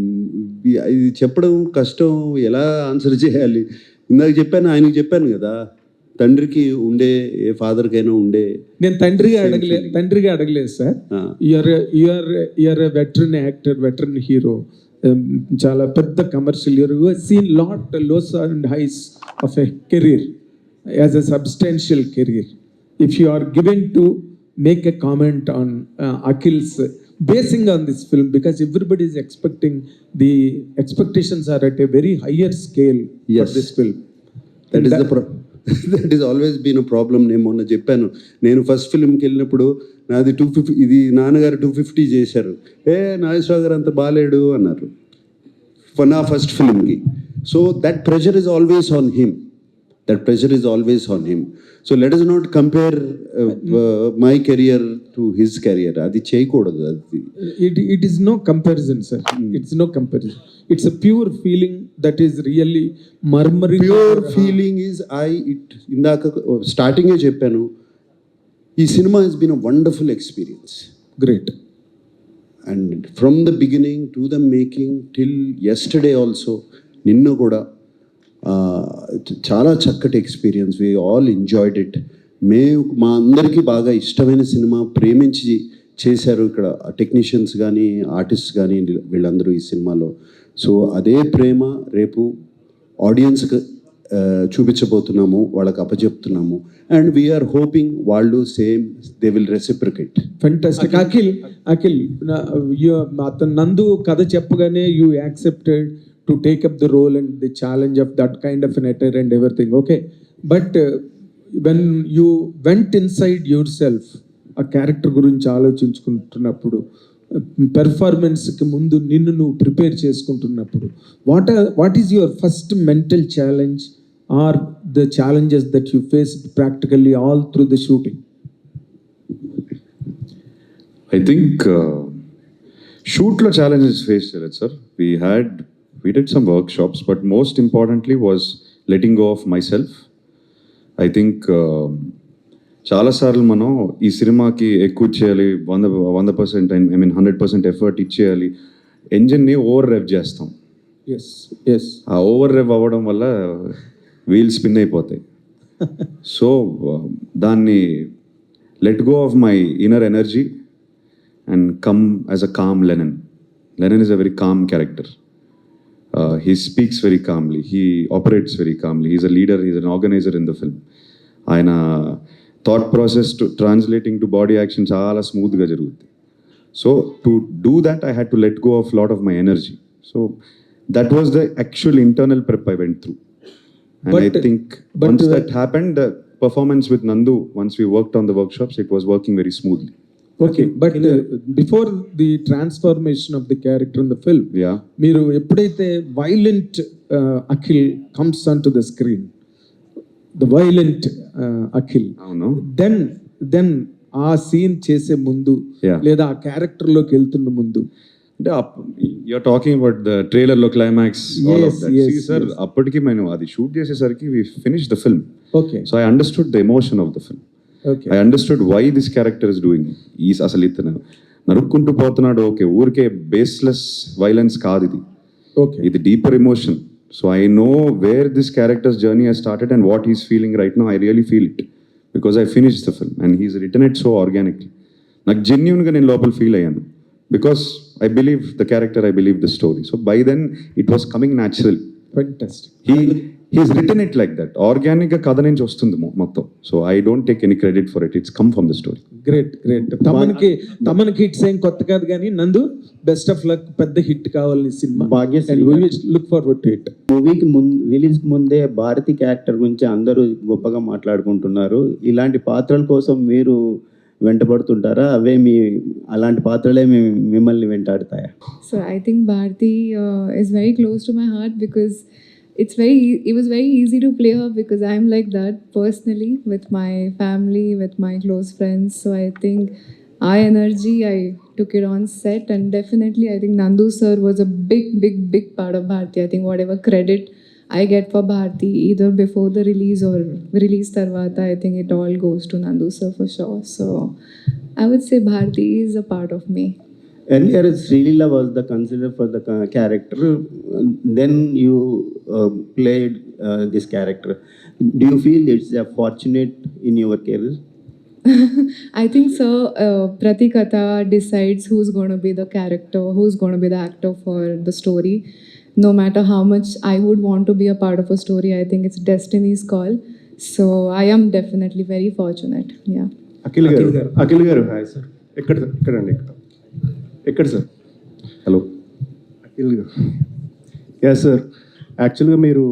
ఇది చెప్పడం కష్టం, ఎలా ఆన్సర్ చేయాలి. ఇందాక చెప్పాను, ఆయనకి చెప్పాను కదా, తండ్రికి ఉండే, ఏ ఫాదర్కైనా ఉండే. నేను తండ్రిగా అడగలేదు sir. You're veteran actor, veteran hero, చాలా పెద్ద commercial. You're seen lot lows and highs of a career as a substantial career. If you are given to make a comment on Akhil's basing on this film, because everybody is expecting, the expectations are at a very higher scale for this film. That is always been a problem. నేను మొన్న చెప్పాను, నేను first ఫిల్మ్కి వెళ్ళినప్పుడు నాది 250, ఇది నాన్నగారు 250 చేశారు. నాగేశ్వరరావు గారు అంత బాగాలేడు అన్నారు నా ఫస్ట్ ఫిల్మ్కి. So that pressure is always on him. That pressure is always on him. So let us not compare my career to his career. Adi cheyakodadu. It is no comparison, sir. It's no comparison. It's a pure feeling that is really murmuring. Pure feeling is indaka starting e cheppanu. Ee cinema has been a wonderful experience. Great. And from the beginning to the making till yesterday also, ninna kuda చాలా చక్కటి experience. We all enjoyed it. మా అందరికీ బాగా ఇష్టమైన cinema, ప్రేమించి చేశారు ఇక్కడ technicians కానీ, ఆర్టిస్ట్ కానీ, వీళ్ళందరూ ఈ సినిమాలో. సో అదే ప్రేమ రేపు ఆడియన్స్కి చూపించబోతున్నాము, వాళ్ళకి అప్పచెప్తున్నాము. అండ్ వీఆర్ హోపింగ్ వాళ్ళు same they will reciprocate. Fantastic. Akhil అతను నందు కథ చెప్పగానే you accepted to take up the role and the challenge of that kind of an actor and everything, okay? But when you went inside yourself ఆ character గురించి ఆలోచించుకుంటున్నప్పుడు, పెర్ఫార్మెన్స్కి ముందు నిన్ను నువ్వు ప్రిపేర్ చేసుకుంటున్నప్పుడు, what is your first mental challenge or the challenges that you face practically all through the shooting? I think షూట్లో challenges face చేయలేదు sir. We did some workshops, but most importantly was letting go of myself. I think చాలాసార్లు మనం ఈ సినిమాకి ఎక్కువ చేయాలి, 100% I mean 100% effort ఇచ్చేయాలి, ఎంజిన్ని over rev చేస్తాం. ఎస్ ఆ ఓవర్ రెవ్ అవ్వడం వల్ల వీల్ స్పిన్ అయిపోతాయి. సో దాన్ని let go of my inner energy and come as a calm Lennon. Lennon is a very calm character. He speaks very calmly. He operates very calmly. He's a leader. He's an organizer in the film. ఆయన thought process to translating to body action చాలా స్మూత్గా జరుగుతుంది. So to do that, I had to let go of a lot of my energy. So that was the actual internal prep I went through. And I think once that happened, the performance with Nandu, once we worked on the workshops, it was working very smoothly. Okay, but before the transformation of the character in the film, మీరు ఎప్పుడైతే violent Akhil comes on to the screen, the violent Akhil, then ఆ scene చేసే ముందు లేదా ఆ క్యారెక్టర్లోకి వెళ్తున్న ముందు, అంటే యూఆర్ టాకింగ్ అబౌట్ ద ట్రైలర్లో క్లైమాక్స్, సార్ అప్పటికి మేము అది షూట్ చేసేసరికి we finish the film. Okay, so I understood the emotion of the film. I understood why this character is doing. అసలు ఇతను నరుక్కుంటూ పోతున్నాడు, ఓకే, ఊరికే బేస్లెస్ వైలెన్స్ కాదు ఇది, ఇది deeper emotion. So I know where this character's journey has started and what is feeling right now. I really feel it because I finish the film and he's written it so organically. నాకు జెన్యున్గా నేను లోపల feel అయ్యాను because I believe the character, I believe the story. So by then it was coming natural. He's written it like that. Organic గా కథ నుంచి వస్తుంది మొత్తం. So I don't take any credit for it. It's come from the story. Great. తమన్కి hits ఏం కొత్త కాదు, కానీ నందు బెస్ట్ ఆఫ్ లక్, పెద్ద హిట్ కావాలి cinema. Look forward to it. మూవీకి రిలీజ్ ముందే భారతి క్యారెక్టర్ గురించి అందరూ గొప్పగా మాట్లాడుకుంటున్నారు. ఇలాంటి పాత్రల కోసం మీరు వెంటబడుతుంటారా? అలాంటి పాత్రలే మిమ్మల్ని వెంటాడుతాయా? So I think Bharti is very close to my heart because it was very easy to play her because I'm like that personally with my family, with my close friends. So I think our energy, I took it on set, and definitely I think Nandu sir was a big part of Bharti. I think whatever credit I get for Bharti, either before the release or release tarvata, I think it all goes to Nandu sir for sure. So I would say Bharti is a part of me. Earlier, Srilila was the considered for the character. Then you played this character. Do you feel it's fortunate in your career? I think so. Pratikatha decides who's going to be the character, who's going to be the actor for the story. No matter how much I would want to be a part of a story, I think it's destiny's call. So I am definitely very fortunate. Yeah. Akhil గారు hi sir. ఎక్కడ sir? Hello Akhil గారు. Yeah sir, యాక్చువల్గా మీరు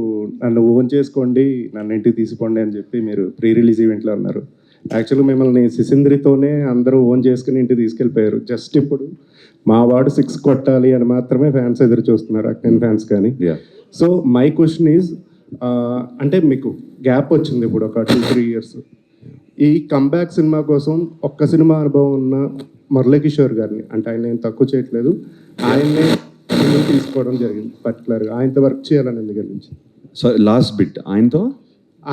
నన్ను own చేసుకోండి, నన్ను ఇంటికి తీసుకోండి అని చెప్పి మీరు ప్రీ రిలీజ్ ఈవెంట్లో అన్నారు. యాక్చువల్గా మిమ్మల్ని సిసింద్రితోనే అందరూ ఓన్ చేసుకుని ఇంటికి తీసుకెళ్ళిపోయారు. జస్ట్ ఇప్పుడు మా వాడు 6 కొట్టాలి అని మాత్రమే ఫ్యాన్స్ ఎదురు చూస్తున్నారు, అక్టెన్ ఫ్యాన్స్ కానీ. సో మై క్వశ్చన్ ఈజ్, అంటే మీకు గ్యాప్ వచ్చింది ఇప్పుడు ఒక 2-3 ఇయర్స్. ఈ కంబ్యాక్ సినిమా కోసం ఒక్క సినిమా అనుభవం ఉన్న మురళీకిషోర్ గారిని, అంటే ఆయన నేను తక్కువ చేయట్లేదు, ఆయన్నే తీసుకోవడం జరిగింది. పర్టికులర్గా ఆయనతో వర్క్ చేయాలని ఎందుకు అనిపించింది? సో లాస్ట్ బిట్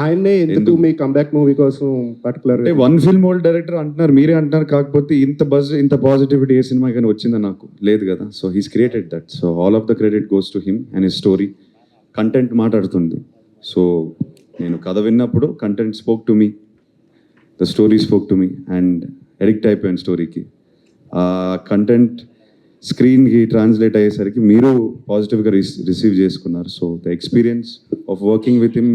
ఆయన్నే ఎందుకు మీ కంబ్యాక్ మూవీ కోసం particular? One film old director అంటున్నారు, మీరే అంటున్నారు. కాకపోతే ఇంత బజ్, ఇంత పాజిటివిటీ ఏ సినిమా కానీ వచ్చిందని నాకు లేదు కదా. So he's created that. So all of the credit goes to him and his story. Content మాట్లాడుతుంది. సో నేను కథ విన్నప్పుడు content spoke to me, the story spoke to me, and addict అయిపోయాను స్టోరీకి. ఆ కంటెంట్ స్క్రీన్కి ట్రాన్స్లేట్ అయ్యేసరికి మీరు పాజిటివ్గా రిసీవ్ చేసుకున్నారు. So the experience of working with him,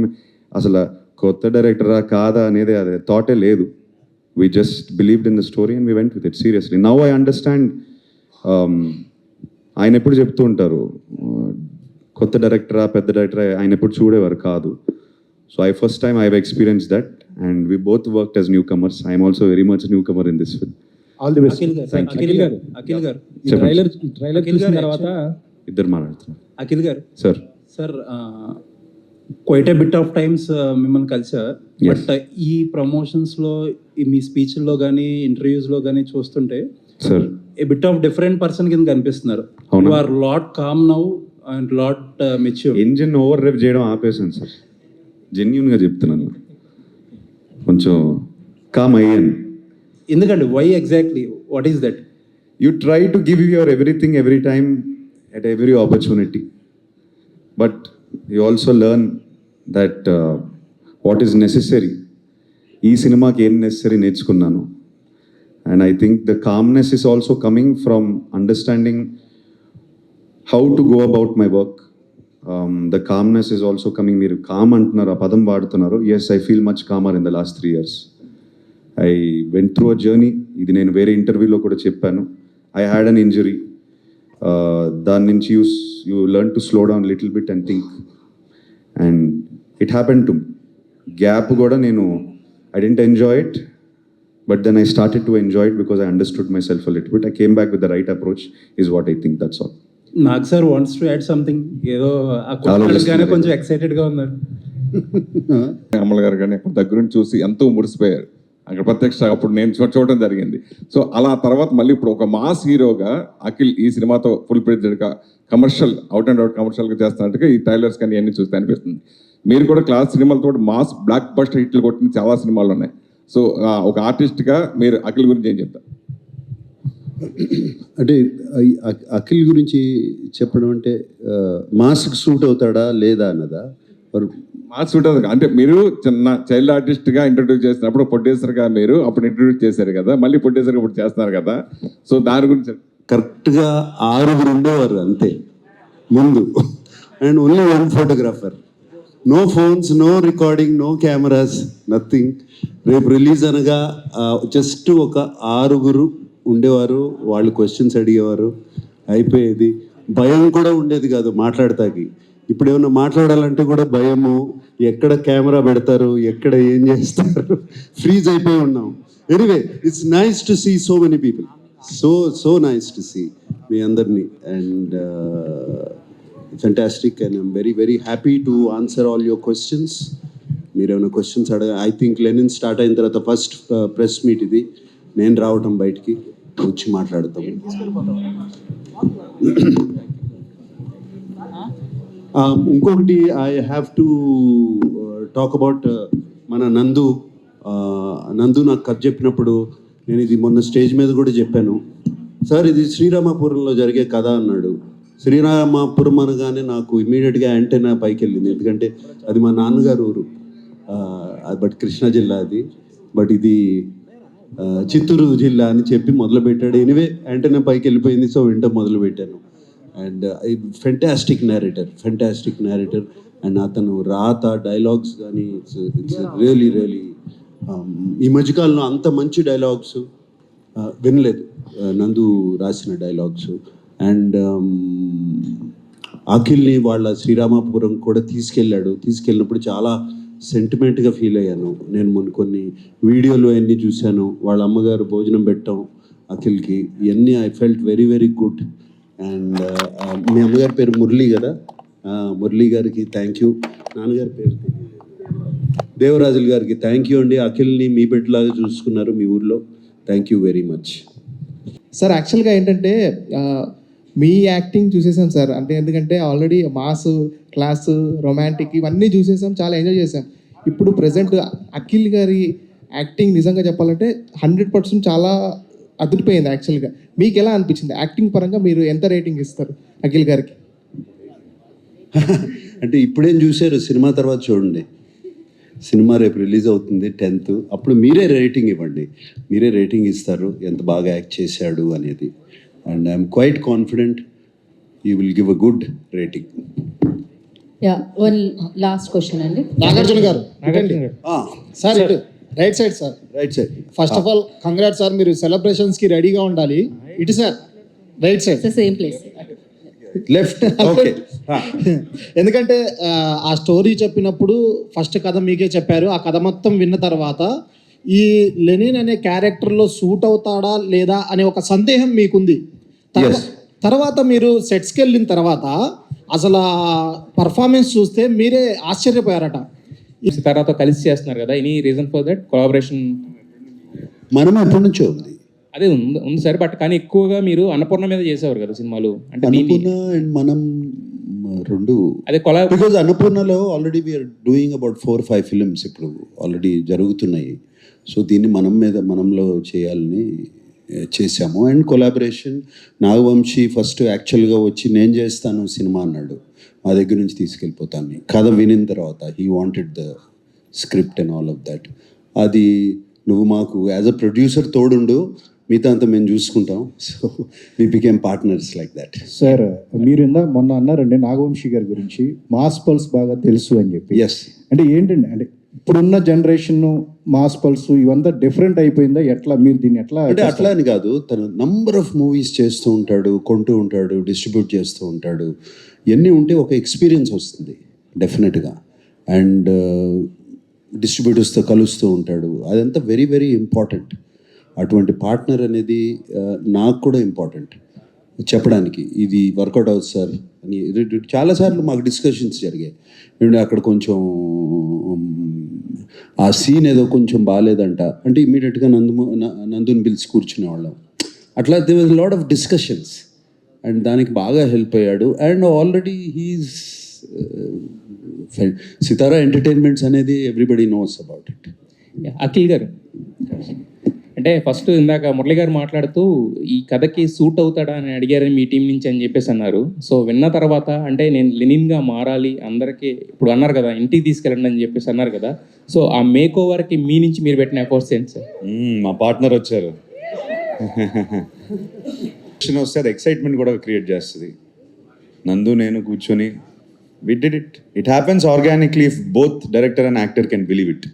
అసలు కొత్త డైరెక్టరా కాదా అనేది అది థాటే లేదు. We just believed in the story and we went with it seriously. Now I understand. ఆయన ఎప్పుడు చెప్తూ ఉంటారు, కొత్త డైరెక్టరా పెద్ద డైరెక్టరా ఆయన ఎప్పుడు చూడేవారు కాదు. So first time I've experienced that, and we both worked as newcomers. I'm also very much a newcomer in this film. All the best. Akhil గారు చెప్పండి. ట్రైలర్ చూసిన తర్వాత ఇద్దరు మాట్లాడుతున్నారు. అఖిల్ గారు sir sir quite a bit of times మిమ్మల్ని కలిసారు. Yes. But ఈ ప్రమోషన్స్లో మీ స్పీచ్ల్లో కానీ ఇంటర్వ్యూస్లో కానీ చూస్తుంటే sir a bit of different person కింద కనిపిస్తున్నారు. అవునా? You are lot calm now and lot mature. Engine over రేప్ చేయడం ఆపేసాను సార్, జెన్యున్గా చెప్తున్నాను. కొంచెం కామ్ అయ్యాను. ఎందుకండి? Why exactly? What is that? You try to give your everything every time at every opportunity, but you also learn that what is necessary. ఈ సినిమాకి ఏం నెసరీ నేర్చుకున్నాను. And I think the calmness is also coming from understanding how to go about my work. The calmness is also coming. మీరు calm అంటున్నారు, ఆ పదం వాడుతున్నారు. Yes, I feel much calmer in the last 3 years. I went through a journey. ఇది నేను వేరే ఇంటర్వ్యూలో కూడా చెప్పాను. I had an injury. దాని నుంచి you learn to slow down a little bit and think. And it happened to me. Gap కూడా నేను I didn't enjoy it, but then I started to enjoy it because I understood myself a little bit. I came back with the right approach is what I think. That's all. Nag sir wants to add something. ఏదో ఆ కొత్తగానే కొంచెం ఎక్సైటెడ్గా ఉన్నారు. అమల్ గారు కానీ అక్కడ దగ్గర నుంచి చూసి ఎంతో మురిసిపోయారు. అక్కడ ప్రత్యక్ష అప్పుడు నేను చూడటం జరిగింది. సో అలా తర్వాత మళ్ళీ ఇప్పుడు ఒక మాస్ హీరోగా అఖిల్ ఈ సినిమాతో ఫుల్ ప్రెజెడ్గా కమర్షియల్ అవుట్ అండ్ అవుట్ కమర్షియల్గా చేస్తున్నట్టుగా ఈ ట్రైలర్స్ కానీ అన్ని చూస్తే అనిపిస్తుంది. మీరు కూడా క్లాస్ సినిమాలతో మాస్ బ్లాక్ బస్టర్ హిట్లు కొట్టిన చాలా సినిమాలు ఉన్నాయి. సో ఒక ఆర్టిస్ట్గా మీరు అఖిల్ గురించి ఏం చెప్తారు? అంటే అఖిల్ గురించి చెప్పడం అంటే మాస్క్ సూట్ అవుతాడా లేదా అన్నదా? మాస్ సూట్ అవుతుంది అంటే మీరు చిన్న చైల్డ్ ఆర్టిస్ట్గా ఇంట్రడ్యూస్ చేసినప్పుడు ప్రొడ్యూసర్గా మీరు అప్పుడు ఇంట్రడ్యూస్ చేశారు కదా, మళ్ళీ ప్రొడ్యూసర్గా ఇప్పుడు చేస్తున్నారు కదా. సో దాని గురించి కరెక్ట్గా 6 ఉండేవారు అంతే ముందు. And only 1 photographer. No phones, no recording, no cameras, nothing. రేపు రిలీజ్ అనగా జస్ట్ ఒక 6 ఉండేవారు. వాళ్ళు క్వశ్చన్స్ అడిగేవారు, అయిపోయేది. భయం కూడా ఉండేది కాదు మాట్లాడతాకి. ఇప్పుడు ఏమన్నా మాట్లాడాలంటే కూడా భయము, ఎక్కడ కెమెరా పెడతారు, ఎక్కడ ఏం చేస్తారు, ఫ్రీజ్ అయిపోయి ఉన్నాం. Anyway it's nice to see so many people. So nice to see మీ అందరినీ. And fantastic. And I'm very very happy to answer all your questions. మీరు ఏమైనా questions I think Lenin start అయిన తర్వాత ఫస్ట్ ప్రెస్ మీట్ ఇది. నేను రావటం బయటికి వచ్చి మాట్లాడతాము. ఇంకొకటి I have to talk about మన నందు నాకు కథ చెప్పినప్పుడు నేను ఇది మొన్న స్టేజ్ మీద కూడా చెప్పాను. సార్ ఇది శ్రీరామపురంలో జరిగే కథ అన్నాడు. శ్రీరామపురం అనగానే నాకు ఇమీడియట్గా యాంటెనా పైకి వెళ్ళింది. ఎందుకంటే అది మా నాన్నగారు ఊరు. బట్ కృష్ణా జిల్లా అది. బట్ ఇది చిత్తూరు జిల్లా అని చెప్పి మొదలుపెట్టాడు. ఎనివే యాంటెనా పైకి వెళ్ళిపోయింది. సో వింట మొదలుపెట్టాను. And fantastic narrator. అండ్ అతను రాత డైలాగ్స్ కానీ ఇట్స్ రియలీ ఈ మధ్యకాలంలో అంత మంచి డైలాగ్స్ వినలేదు నందు రాసిన డైలాగ్స్. అండ్ అఖిల్ని వాళ్ళ శ్రీరామపురం కూడా తీసుకెళ్ళినప్పుడు చాలా సెంటిమెంట్గా ఫీల్ అయ్యాను. నేను మొన్న కొన్ని వీడియోలు అన్నీ చూశాను. వాళ్ళ అమ్మగారు భోజనం పెట్టడం అఖిల్కి, ఇవన్నీ I felt very very good. And మీ అమ్మగారి పేరు మురళి కదా, మురళి గారికి థ్యాంక్ యూ. నాన్నగారి పేరు దేవరాజులు గారికి థ్యాంక్ యూ అండి. అఖిల్ని మీ బిడ్డలాగా చూసుకున్నారు మీ ఊర్లో. Thank you very much sir. యాక్చువల్గా ఏంటంటే మీ యాక్టింగ్ చూసేసాం సార్. అంటే ఎందుకంటే ఆల్రెడీ మాస్, క్లాస్, రొమాంటిక్ ఇవన్నీ చూసేసాం, చాలా ఎంజాయ్ చేసాం. ఇప్పుడు ప్రజెంట్ అఖిల్ గారి యాక్టింగ్ నిజంగా చెప్పాలంటే 100% చాలా అదిరిపోయింది. యాక్చువల్గా మీకు ఎలా అనిపించింది యాక్టింగ్ పరంగా? మీరు ఎంత రేటింగ్ ఇస్తారు అఖిల్ గారికి? అంటే ఇప్పుడేం చూశారు, సినిమా తర్వాత చూడండి. సినిమా రేపు రిలీజ్ అవుతుంది 10th. అప్పుడు మీరే రేటింగ్ ఇవ్వండి. మీరే రేటింగ్ ఇస్తారు ఎంత బాగా యాక్ట్ చేశాడు అనేది. And I'm quite confident you will give a good rating. One last question అండి. నాగార్జున గారు సార్, ఇటు right side sir. Right side. First of all congrats sir, మీరు సెలబ్రేషన్స్కి రెడీగా ఉండాలి. ఇటు sir right side. Same place. Left okay. ఎందుకంటే ఆ story చెప్పినప్పుడు ఫస్ట్ కథ మీకే చెప్పారు. ఆ కథ మొత్తం విన్న తర్వాత ఈ లెనిన్ అనే క్యారెక్టర్లో సూట్ అవుతాడా లేదా అనే ఒక సందేహం మీకుంది. తర్వాత మీరు సెట్స్కి వెళ్ళిన తర్వాత అసలు పర్ఫార్మెన్స్ చూస్తే మీరే ఆశ్చర్యపోయారట. తర్వాత కలిసి చేస్తున్నారు కదా, any reason for that collaboration? మనం ఎప్పటి నుంచో ఉంది, అదే ఉంది సార్. బట్ కానీ ఎక్కువగా మీరు అన్నపూర్ణ మీద చేసేవారు కదా సినిమాలు, అంటే అన్నపూర్ణ అండ్ మనం రెండు అదే కొలాబ్. బికాజ్ అన్నపూర్ణలో already we're doing about 4-5 films ఇప్పుడు ఆల్రెడీ జరుగుతున్నాయి. సో దీన్ని మనంలో చేయాలని చేశాము. అండ్ కొలాబరేషన్ నాగవంశీ ఫస్ట్ యాక్చువల్గా వచ్చి నేను చేస్తాను సినిమా అన్నాడు, మా దగ్గర నుంచి తీసుకెళ్ళిపోతాను. కథ వినిన తర్వాత he wanted the script and all of that. అది నువ్వు మాకు యాజ్ అ ప్రొడ్యూసర్ తోడుండు, మిగతా అంతా మేము చూసుకుంటాం. So we became partners like that. Sir మీరు మొన్న అన్నారండి నాగవంశీ గారి గురించి మాస్ పల్స్ బాగా తెలుసు అని చెప్పి. ఎస్, అంటే ఏంటండి, అంటే ఇప్పుడున్న జనరేషన్ మాస్ పల్స్ ఇవంతా డిఫరెంట్ అయిపోయిందా, ఎట్లా మీరు దీన్ని ఎట్లా? అంటే అట్లా అని కాదు, తను నంబర్ ఆఫ్ మూవీస్ చేస్తూ ఉంటాడు, కొంటూ ఉంటాడు, డిస్ట్రిబ్యూట్ చేస్తూ ఉంటాడు. ఇవన్నీ ఉంటే ఒక ఎక్స్పీరియన్స్ వస్తుంది డెఫినెట్గా. అండ్ డిస్ట్రిబ్యూటర్స్తో కలుస్తూ ఉంటాడు, అదంతా వెరీ వెరీ ఇంపార్టెంట్. అటువంటి పార్ట్నర్ అనేది నాకు కూడా ఇంపార్టెంట్ చెప్పడానికి. ఇది వర్కౌట్ అవుతుంది సార్ అని చాలాసార్లు మాకు డిస్కషన్స్ జరిగాయి. నేను అక్కడ కొంచెం ఆ సీన్ ఏదో కొంచెం బాగాలేదంట అంటే ఇమీడియట్గా నందుని పిలిచి కూర్చునేవాళ్ళం. అట్లా they was lot of discussions and దానికి బాగా హెల్ప్ అయ్యాడు. And already he is Sitara Entertainments అనేది everybody knows about it. Akhil garu, అంటే ఫస్ట్ ఇందాక మురళి గారు మాట్లాడుతూ ఈ కథకి సూట్ అవుతాడా అని అడిగారని మీ టీం నుంచి అని చెప్పేసి అన్నారు. సో విన్న తర్వాత అంటే నేను లెనిన్గా మారాలి అందరికీ ఇప్పుడు అన్నారు కదా, ఇంటికి తీసుకెళ్ళండి అని చెప్పేసి అన్నారు కదా. సో ఆ మేక్ ఓవర్కి మీ నుంచి మీరు పెట్టిన ఎఫర్ట్స్ ఏంటి సార్? మా పార్ట్నర్ వచ్చారు వస్తే అది ఎక్సైట్మెంట్ కూడా క్రియేట్ చేస్తుంది. నందు నేను కూర్చొని we did it. It happens organically if both director and actor can believe it.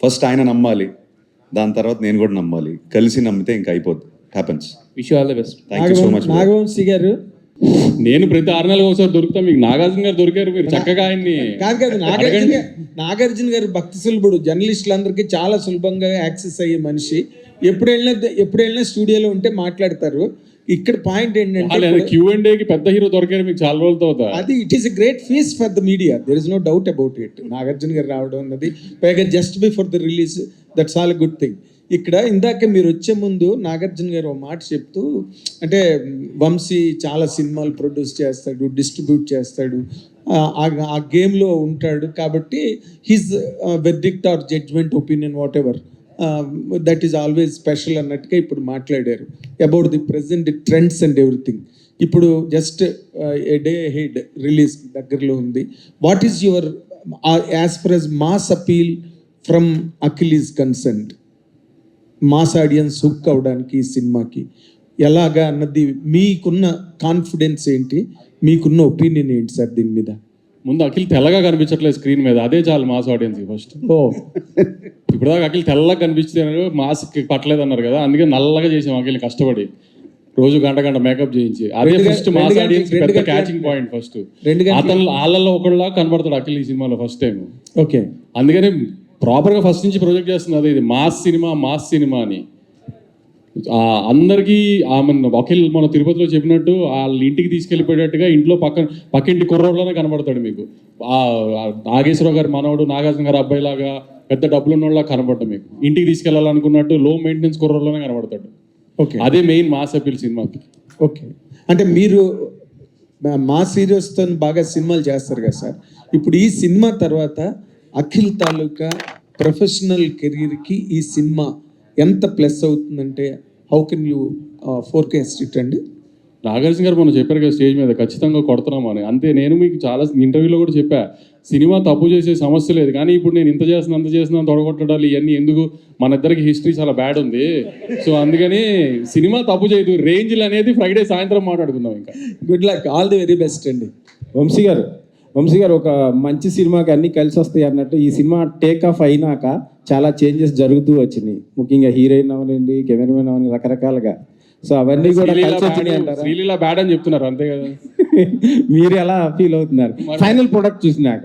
First ఆయన నమ్మాలి, దాని తర్వాత నేను కూడా నమ్మాలి, కలిసి నమ్మితే ఇంకా అయిపోద్ది. Happens. Wish you all the best. Thank you so much. Nagavamsi గారు, నేను ప్రతి 6 నెలలకు ఒకసారి దొరుకుతా, మీకు నాగార్జున గారు దొరికారు, మీరు చక్కగా ఆయన్ని కాదు నాగార్జున గారు భక్తి సులభుడు, జర్నలిస్టులందరికీ చాలా సులభంగా యాక్సెస్ అయ్యే మనిషి. ఎప్పుడు వెళ్ళినా స్టూడియోలో ఉంటే మాట్లాడతారు. ఇక్కడ పాయింట్ ఏంటంటే Q&Aకి పెద్ద హీరో దొరికారు మీకు చాలా రోజులతో. అది it is a great feast for the media, there is no doubt about it. Nagarjuna గారు రావడం అన్నది పైగా just before the release, that's all a good thing. ఇక్కడ ఇందాక మీరు వచ్చే ముందు నాగార్జున గారు ఒక మాట చెప్తూ, అంటే వంశీ చాలా సినిమాలు ప్రొడ్యూస్ చేస్తాడు, డిస్ట్రిబ్యూట్ చేస్తాడు, ఆ గేమ్లో ఉంటాడు కాబట్టి his verdict or judgement opinion whatever that is always special అన్నట్టుగా ఇప్పుడు మాట్లాడారు about the present trends and everything. ఇప్పుడు just a day ahead release దగ్గరలో ఉంది. What is your as far as mass appeal from Akhil is concerned? Mass audience hook అవడానికి ఈ సినిమాకి ఎలాగా అన్నది మీకున్న కాన్ఫిడెన్స్ ఏంటి, మీకున్న ఒపీనియన్ ఏంటి సార్ దీని మీద? ముందు అఖిల్ తెల్లగా కనిపించట్లేదు స్క్రీన్ మీద, అదే చాలు మాస్ ఆడియన్స్ ఫస్ట్. ఇప్పుడు దాకా అఖిల్ తెల్లగా కనిపిస్తే మాస్ పట్టలేదు అన్నారు కదా, అందుకే నల్లగా చేసాం అఖిల్ కష్టపడి, రోజు గంట మేకప్ చేయించి. అదే ఫస్ట్ మాస్ ఆడియన్స్ పెద్ద క్యాచింగ్ పాయింట్. ఫస్ట్ అతను వాళ్ళల్లో ఒకళ్ళలా కనబడతాడు అఖిల్ ఈ సినిమాలో ఫస్ట్ టైం. ఓకే, అందుకని ప్రాపర్గా ఫస్ట్ నుంచి ప్రొజెక్ట్ చేస్తుంది అదే, ఇది మాస్ సినిమా అని అందరికీ. అఖిల్ మన తిరుపతిలో చెప్పినట్టు వాళ్ళ ఇంటికి తీసుకెళ్ళిపోయేటట్టుగా ఇంట్లో పక్కింటి కుర్రోడ్లోనే కనబడతాడు మీకు. నాగేశ్వరరావు గారు మనవడు, నాగార్జున గారు అబ్బాయిలాగా పెద్ద డబ్బులు ఉన్నోళ్ళ కనబడతాడు మీకు. ఇంటికి తీసుకెళ్లాలనుకున్నట్టు లో మెయింటెనెన్స్ కుర్రోడ్లోనే కనబడతాడు. ఓకే, అదే మెయిన్ మాస్ అపీల్ సినిమాకి. ఓకే, అంటే మీరు మాస్ హీరోస్తో బాగా సినిమాలు చేస్తారు కదా సార్. ఇప్పుడు ఈ సినిమా తర్వాత అఖిల్ తాలూకా ప్రొఫెషనల్ కెరీర్కి ఈ సినిమా ఎంత ప్లస్ అవుతుందంటే how can you forecast it అండి? నాగార్జున గారు మనం చెప్పారు కదా స్టేజ్ మీద, ఖచ్చితంగా కొడుతున్నాం అని. అంతే, నేను మీకు చాలా ఇంటర్వ్యూలో కూడా చెప్పా, సినిమా తప్పు చేసే సమస్య లేదు, కానీ ఇప్పుడు నేను ఇంత చేస్తున్నా తొడగొట్టడాలు ఇవన్నీ ఎందుకు, మన ఇద్దరికి హిస్టరీ చాలా బ్యాడ్ ఉంది. సో అందుకని సినిమా తప్పు చేయదు, రేంజ్లు అనేది ఫ్రైడే సాయంత్రం మాట్లాడుకుందాం. ఇంకా good luck, all the very best అండి. వంశీ గారు ఒక మంచి సినిమాకి అన్నీ కలిసి వస్తాయి అన్నట్టు ఈ సినిమా టేక్ ఆఫ్ అయినాక చాలా చేంజెస్ జరుగుతూ వచ్చినాయి. ముఖ్యంగా హీరోయిన్ అవనండి, కెమెరామెన్ అవని రకరకాలుగా. సో అవన్నీ కూడా కలిసి వచ్చినాయి అంటారా? శ్రీలీల బ్యాడ్ అని చెప్తున్నారు అంతే కదా. మీరు ఎలా ఫీల్ అవుతున్నారు ఫైనల్ ప్రొడక్ట్ చూసినాక?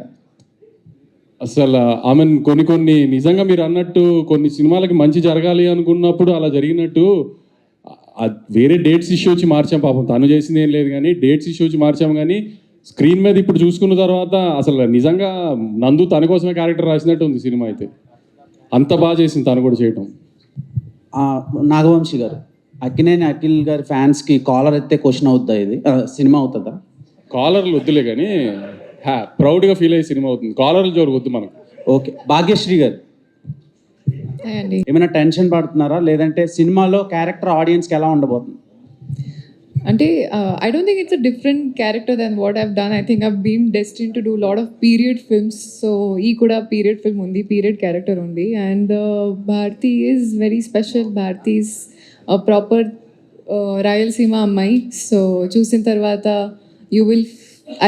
అసలు ఆమె కొన్ని నిజంగా మీరు అన్నట్టు కొన్ని సినిమాలకి మంచి జరగాలి అనుకున్నప్పుడు అలా జరిగినట్టు వేరే డేట్స్ ఇష్యూ వచ్చి మార్చాం. పాపం తను చేసింది ఏం లేదు కానీ డేట్స్ ఇష్యూ వచ్చి మార్చాం. కానీ స్క్రీన్ మీద ఇప్పుడు చూసుకున్న తర్వాత అసలు నిజంగా నందు తన కోసమే క్యారెక్టర్ రాసినట్టు ఉంది సినిమా అయితే. అంత బాగా చేసింది తను కూడా చేయటం. నాగవంశి గారు, అక్కినేని అఖిల్ గారి ఫ్యాన్స్కి కాలర్ ఎత్తే క్వశ్చన్ అవుతుందా ఇది సినిమా అవుతుందా? కాలర్లు వద్దులే కానీ ప్రౌడ్గా ఫీల్ అయ్యే సినిమా అవుతుంది. కాలర్లు జోరు వద్దు మనకు. ఓకే, భాగ్యశ్రీ గారు ఏమైనా టెన్షన్ పడుతున్నారా, లేదంటే సినిమాలో క్యారెక్టర్ ఆడియన్స్కి ఎలా ఉండబోతుంది? అంటే I don't think it's a different character than what I've done. I think I've been destined to do a lot of period films. So ee kuda period film undi, period character undi, and Bharti is very special. Bharti is a proper Rayalaseema ammai. So chusin tarvata you will,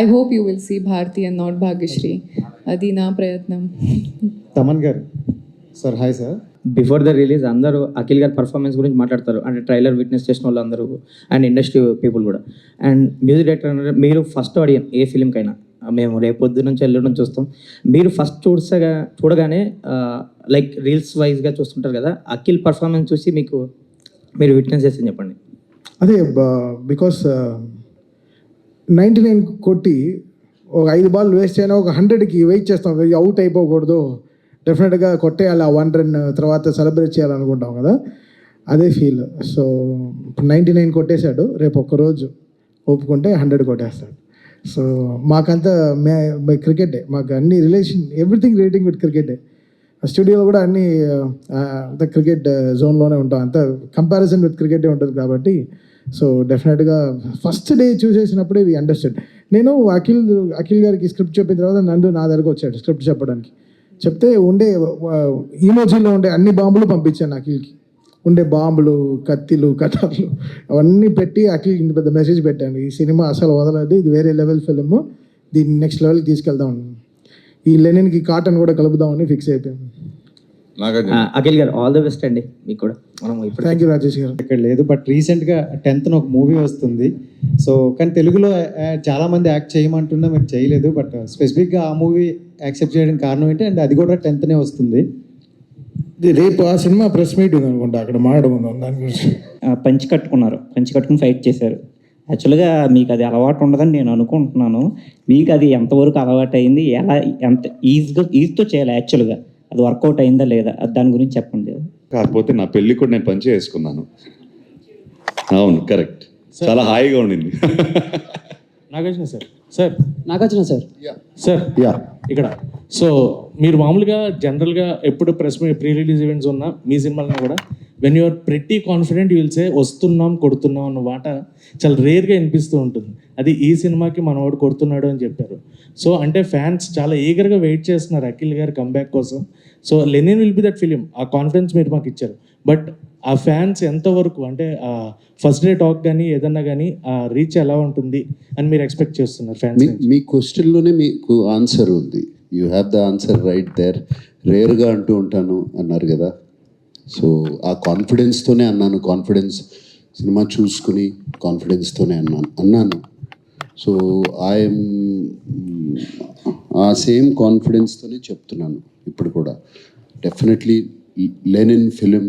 I hope you will see Bharti and not Bhagyashree. Adi na prayatnam. Thaman గారు sir, hi sir. Before the release అందరూ అఖిల్ గారి performance గురించి మాట్లాడతారు, అంటే trailer witness చేసిన వాళ్ళు అందరూ and industry people కూడా. అండ్ మ్యూజిక్ డైరెక్టర్ అంటే మీరు ఫస్ట్ ఆడియన్ ఏ ఫిలింకైనా, మేము రేపు పొద్దు నుంచి ఎల్లుండి నుంచి చూస్తాం. మీరు ఫస్ట్ చూడగానే లైక్ రీల్స్ వైజ్గా చూస్తుంటారు కదా, అఖిల్ పర్ఫార్మెన్స్ చూసి మీరు విట్నెస్ చేసి చెప్పండి. అదే బికాస్ 99 కొట్టి ఒక 5 బాల్ వేస్ట్ అయినా ఒక 100కి వెయిట్ చేస్తాం, అవుట్ అయిపోకూడదు, డెఫినెట్గా కొట్టేయాలి, ఆ 1 రన్ తర్వాత సెలబ్రేట్ చేయాలనుకుంటాం కదా, అదే ఫీల్. సో ఇప్పుడు 99 కొట్టేశాడు, రేపు ఒక్కరోజు ఒప్పుకుంటే 100 కొట్టేస్తాడు. సో మాకంతా క్రికెటే, మాకు అన్ని రిలేషన్ ఎవ్రీథింగ్ రేటింగ్ విత్ క్రికెటే. స్టూడియోలో కూడా అన్ని అంత క్రికెట్ జోన్లోనే ఉంటాం, అంత కంపారిజన్ విత్ క్రికెటే ఉంటుంది కాబట్టి. సో డెఫినెట్గా ఫస్ట్ డే చూసేసినప్పుడే వి అండర్స్టాండ్. నేను అఖిల్ గారికి స్క్రిప్ట్ చెప్పిన తర్వాత నందు నా దగ్గరకు వచ్చాడు స్క్రిప్ట్ చెప్పడానికి. చెప్తే ఉండే ఈమోజీలో ఉండే అన్ని బాంబులు పంపించాను అఖిల్కి, ఉండే బాంబులు, కత్తిలు, కటర్లు అవన్నీ పెట్టి అఖిల్కి ఇంత పెద్ద మెసేజ్ పెట్టాను, ఈ సినిమా అసలు వదలదు, ఇది వేరే లెవెల్ ఫిల్మ్, దీన్ని నెక్స్ట్ లెవెల్కి తీసుకెళ్దాం, ఈ లెనిన్కి కాటన్ కూడా కలుపుదామని ఫిక్స్ అయిపోయాను. అఖిల్ గారు ఆల్ ద బెస్ట్ అండి మీకు కూడా. థ్యాంక్ యూ రాజేష్ గారు. ఇక్కడ లేదు, బట్ రీసెంట్గా 10th ఒక మూవీ వస్తుంది. సో కానీ తెలుగులో చాలామంది యాక్ట్ చేయమంటున్నా మీరు చేయలేదు, బట్ స్పెసిఫిక్గా ఆ మూవీ యాక్సెప్ట్ చేయడానికి కారణం ఏంటి? అండ్ అది కూడా 10th వస్తుంది. రేపు ఆ సినిమా ప్రెస్ మీట్ ఉంది అనుకుంటా, అక్కడ మాట్లాడుకుందాం దాని గురించి. పంచి కట్టుకుని ఫైట్ చేశారు. యాక్చువల్గా మీకు అది అలవాటు ఉండదని నేను అనుకుంటున్నాను. మీకు అది ఎంతవరకు అలవాటు అయింది, ఎంత ఈజీతో చేయాలి, యాక్చువల్గా అది వర్కౌట్ అయిందా లేదా, దాని గురించి చెప్పండి. కాకపోతే నా పెళ్ళి కూడా నేను పంచి వేసుకున్నాను. అవును, కరెక్ట్, చాలా హాయిగా ఉండింది. నాగార్జున సార్ నాగార్జున సార్ ఇక్కడ సో మీరు మామూలుగా జనరల్గా ఎప్పుడు ప్రీ రిలీజ్ ఈవెంట్స్ ఉన్నా మీ సినిమాలను కూడా when you're pretty confident you will say వస్తున్నాం కొడుతున్నాం అన్న మాట చాలా రేర్గా వినిపిస్తూ ఉంటుంది. అది ఈ సినిమాకి మనవాడు కొడుతున్నాడు అని చెప్పారు. సో అంటే ఫ్యాన్స్ చాలా ఈగర్గా వెయిట్ చేస్తున్నారు అఖిల్ గారి కంబ్యాక్ కోసం. So Lenin will be that film, ఆ కాన్ఫిడెన్స్ మీరు మాకు ఇచ్చారు. బట్ ఆ ఫ్యాన్స్ ఎంతవరకు అంటే ఫస్ట్ డే టాక్ కానీ ఏదన్నా కానీ ఆ రీచ్ ఎలా ఉంటుంది అని మీరు ఎక్స్పెక్ట్ చేస్తున్నారు ఫ్యాన్స్? మీ క్వశ్చన్లోనే మీకు ఆన్సర్ ఉంది. You have the answer right there. రేర్గా అంటూ ఉంటాను అన్నారు కదా, సో ఆ కాన్ఫిడెన్స్తోనే అన్నాను. కాన్ఫిడెన్స్ సినిమా చూసుకుని కాన్ఫిడెన్స్తోనే అన్నాను. సో ఐఎమ్ ఆ సేమ్ కాన్ఫిడెన్స్తోనే చెప్తున్నాను ఇప్పుడు కూడా. డెఫినెట్లీ లెనిన్ ఫిలిం